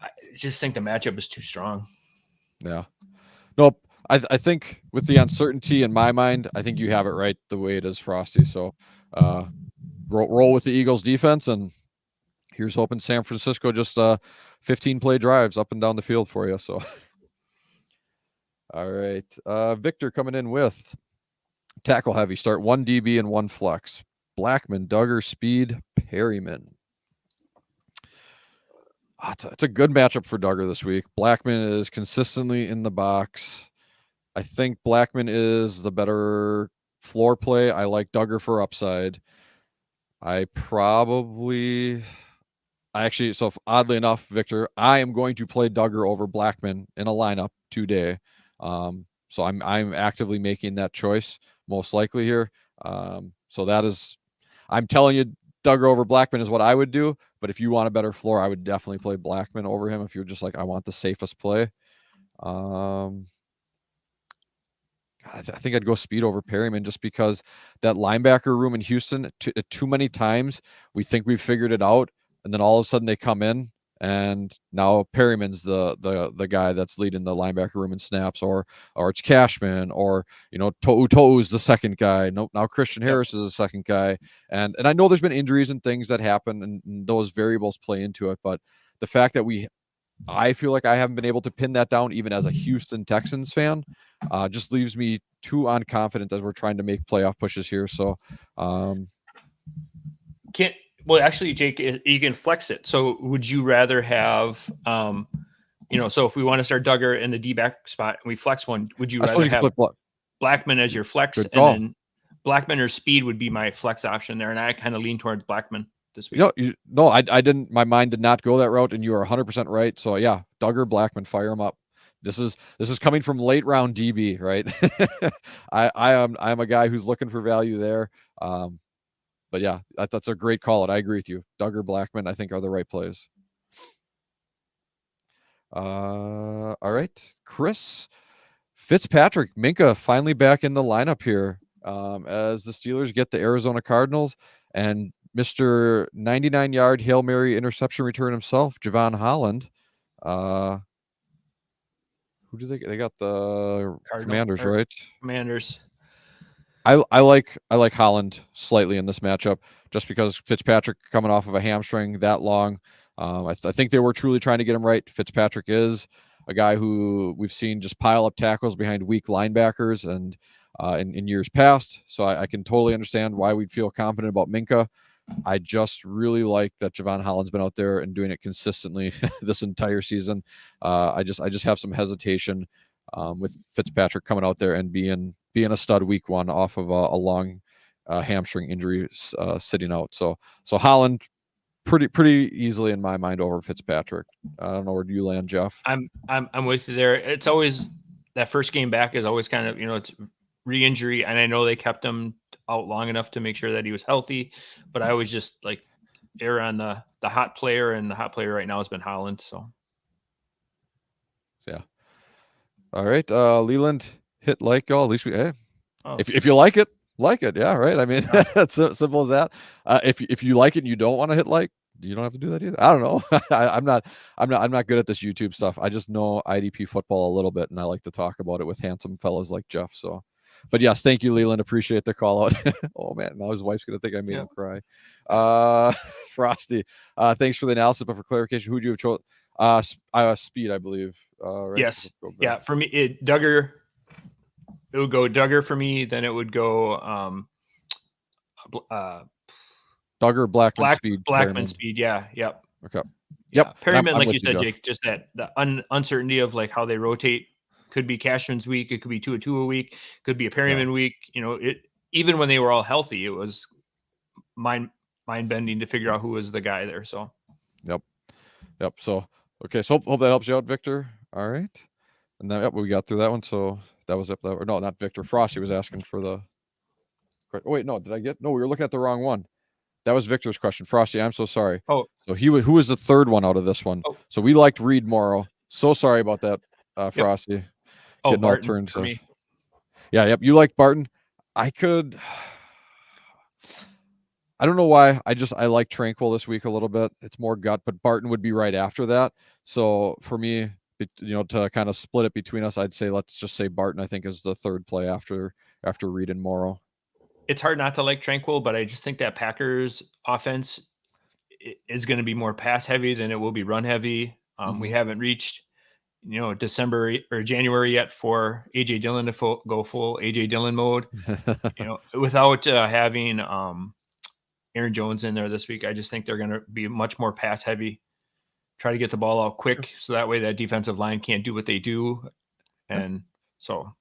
I just think the matchup is too strong. Yeah. Nope. I think with the uncertainty in my mind, I think you have it right the way it is, Frosty. So roll with the Eagles defense, and here's hoping San Francisco just 15 play drives up and down the field for you. So all right. Victor coming in with tackle heavy. Start 1 DB and 1 flex. Blackman, Duggar, Speed, Perryman. It's a good matchup for Duggar this week. Blackman is consistently in the box. I think Blackman is the better floor play. I like Duggar for upside. So oddly enough, Victor, I am going to play Duggar over Blackman in a lineup today. So I'm actively making that choice most likely here. So that is, I'm telling you, Duggar over Blackman is what I would do. But if you want a better floor, I would definitely play Blackman over him. If you're just like, I want the safest play. I think I'd go Speed over Perryman just because that linebacker room in Houston, too many times we think we've figured it out, and then all of a sudden they come in, and now Perryman's the guy that's leading the linebacker room in snaps, or it's Cashman, or To'u's the second guy. Nope, now Christian Harris is the second guy, and I know there's been injuries and things that happen, and those variables play into it, but the fact that I feel like I haven't been able to pin that down even as a Houston Texans fan. Just leaves me too unconfident as we're trying to make playoff pushes here. So, actually, Jake, you can flex it. So, would you rather have, so if we want to start Duggar in the D-back spot and we flex one, would you rather have Blackman as your flex, and then Blackman or Speed would be my flex option there, and I kind of lean towards Blackman this week. I didn't. My mind did not go that route, and you are 100% right. So yeah, Duggar, Blackman, fire them up. This is coming from late round DB, right? I'm a guy who's looking for value there. But yeah, that's a great call. I agree with you. Duggar, Blackman, I think are the right plays. All right, Chris Fitzpatrick, Minka finally back in the lineup here as the Steelers get the Arizona Cardinals, and Mr. 99-yard Hail Mary interception return himself, Javon Holland. Who do they got? The Commanders, right? Commanders. I like Holland slightly in this matchup just because Fitzpatrick coming off of a hamstring that long. I think they were truly trying to get him right. Fitzpatrick is a guy who we've seen just pile up tackles behind weak linebackers and in years past. So I can totally understand why we'd feel confident about Minka. I just really like that Javon Holland's been out there and doing it consistently this entire season. I just have some hesitation with Fitzpatrick coming out there and being a stud week one off of a long hamstring injury sitting out. So Holland pretty easily in my mind over Fitzpatrick. I don't know where do you land, Jeff? I'm with you there. It's always that first game back is always kind of it's re-injury, and I know they kept him out long enough to make sure that he was healthy, but I always just like err on the hot player, and the hot player right now has been Holland. So yeah. All right, Leland hit like at least if you like it, yeah, right. I mean, it's simple as that. If you like it and you don't want to hit like, You don't have to do that either. I don't know. I'm not good at this YouTube stuff. I just know IDP football a little bit, and I like to talk about it with handsome fellas like Jeff. So, but yes, thank you, Leland. Appreciate the call out. Oh man, now his wife's gonna think I made him cry. Frosty, thanks for the analysis, but for clarification, who'd you have chosen? Speed, I believe. Right? Yes. Yeah. For me, Duggar. It would go Duggar for me. Then it would go Duggar, Blackman, Speed. Blackman, Speed. Yeah. Yep. Okay. Yeah. Yep. Perryman, like you said, Jake, just that the uncertainty of like how they rotate. Could be Cashman's week. It could be 2 a week. Could be a Perryman week. You know, it even when they were all healthy, it was mind bending to figure out who was the guy there. So. Yep. So okay. So hope that helps you out, Victor. All right. And then we got through that one. So that was up. No, not Victor. Frosty was asking for the. Oh wait, no. Did I get? No, we were looking at the wrong one. That was Victor's question. Frosty, I'm so sorry. Oh, so who was the third one out of this one? Oh. So we liked Reed Morrow. So sorry about that, Frosty. Yep. Getting Barton all turned for me. Yeah, yep. You like Barton. I don't know why. I like Tranquil this week a little bit. It's more gut, but Barton would be right after that. So for me, to kind of split it between us, I'd say let's just say Barton. I think is the third play after Reed and Morrow. It's hard not to like Tranquil, but I just think that Packers offense is going to be more pass heavy than it will be run heavy. We haven't reached, December or January yet for AJ Dillon to go full AJ Dillon mode. Without having Aaron Jones in there this week, I just think they're going to be much more pass heavy. Try to get the ball out quick, so that way that defensive line can't do what they do, and so.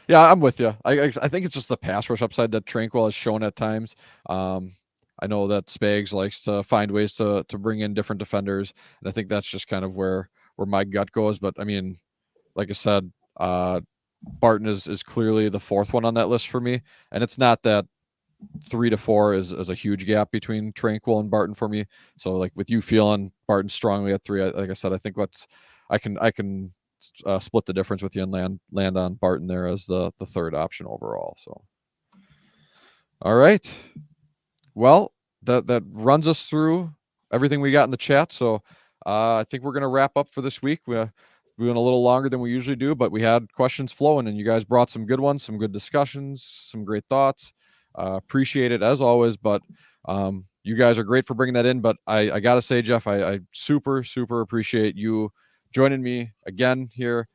Yeah, I'm with you. I think it's just the pass rush upside that Tranquil has shown at times. I know that Spags likes to find ways to bring in different defenders, and I think that's just kind of where my gut goes. But I mean, like I said, Barton is clearly the fourth one on that list for me, and it's not that 3 to 4 is a huge gap between Tranquil and Barton for me. So like with you feeling Barton strongly at 3, like I said, I think I can split the difference with you and land on Barton there as the third option overall. So, all right. Well, that runs us through everything we got in the chat. So I think we're going to wrap up for this week. We went a little longer than we usually do, but we had questions flowing and you guys brought some good ones, some good discussions, some great thoughts. Appreciate it as always, but you guys are great for bringing that in. But I got to say, Jeff, I super, super appreciate you joining me again here.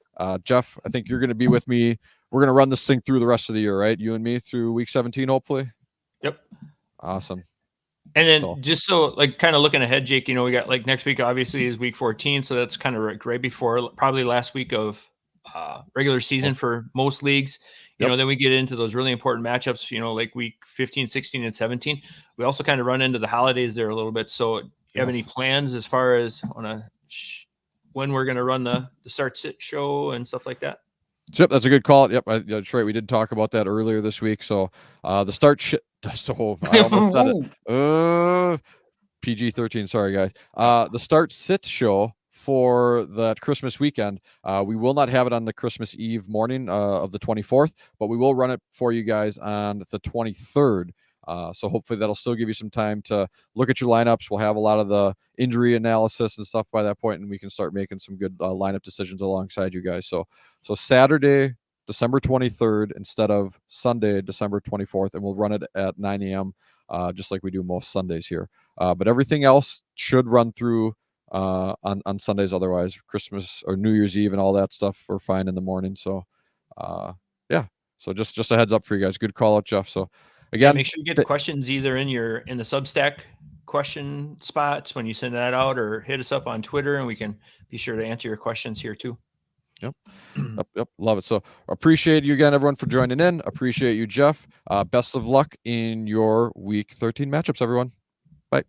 Jeff, I think you're going to be with me. We're going to run this thing through the rest of the year, right? You and me through week 17, hopefully. Yep. Awesome. And then just so like kind of looking ahead, Jake, we got like next week obviously is week 14. So that's kind of right before probably last week of regular season for most leagues. Then we get into those really important matchups, like week 15, 16, and 17. We also kind of run into the holidays there a little bit. So do you have any plans as far as when we're going to run the start sit show and stuff like that? Yep, that's a good call. Yep, that's right. We did talk about that earlier this week. So the start I almost said it. PG-13. Sorry, guys. The start sit show for that Christmas weekend. We will not have it on the Christmas Eve morning of the 24th, but we will run it for you guys on the 23rd. So hopefully that'll still give you some time to look at your lineups. We'll have a lot of the injury analysis and stuff by that point, and we can start making some good lineup decisions alongside you guys. So Saturday, December 23rd, instead of Sunday, December 24th, and we'll run it at 9 a.m., just like we do most Sundays here. But everything else should run through on Sundays. Otherwise, Christmas or New Year's Eve and all that stuff, we're fine in the morning. So, yeah. So just a heads up for you guys. Good call out, Jeff. So, again, make sure you get the questions either in the Substack question spots when you send that out, or hit us up on Twitter, and we can be sure to answer your questions here too. Yep. Love it. So appreciate you again, everyone, for joining in. Appreciate you, Jeff. Best of luck in your week 13 matchups, everyone. Bye.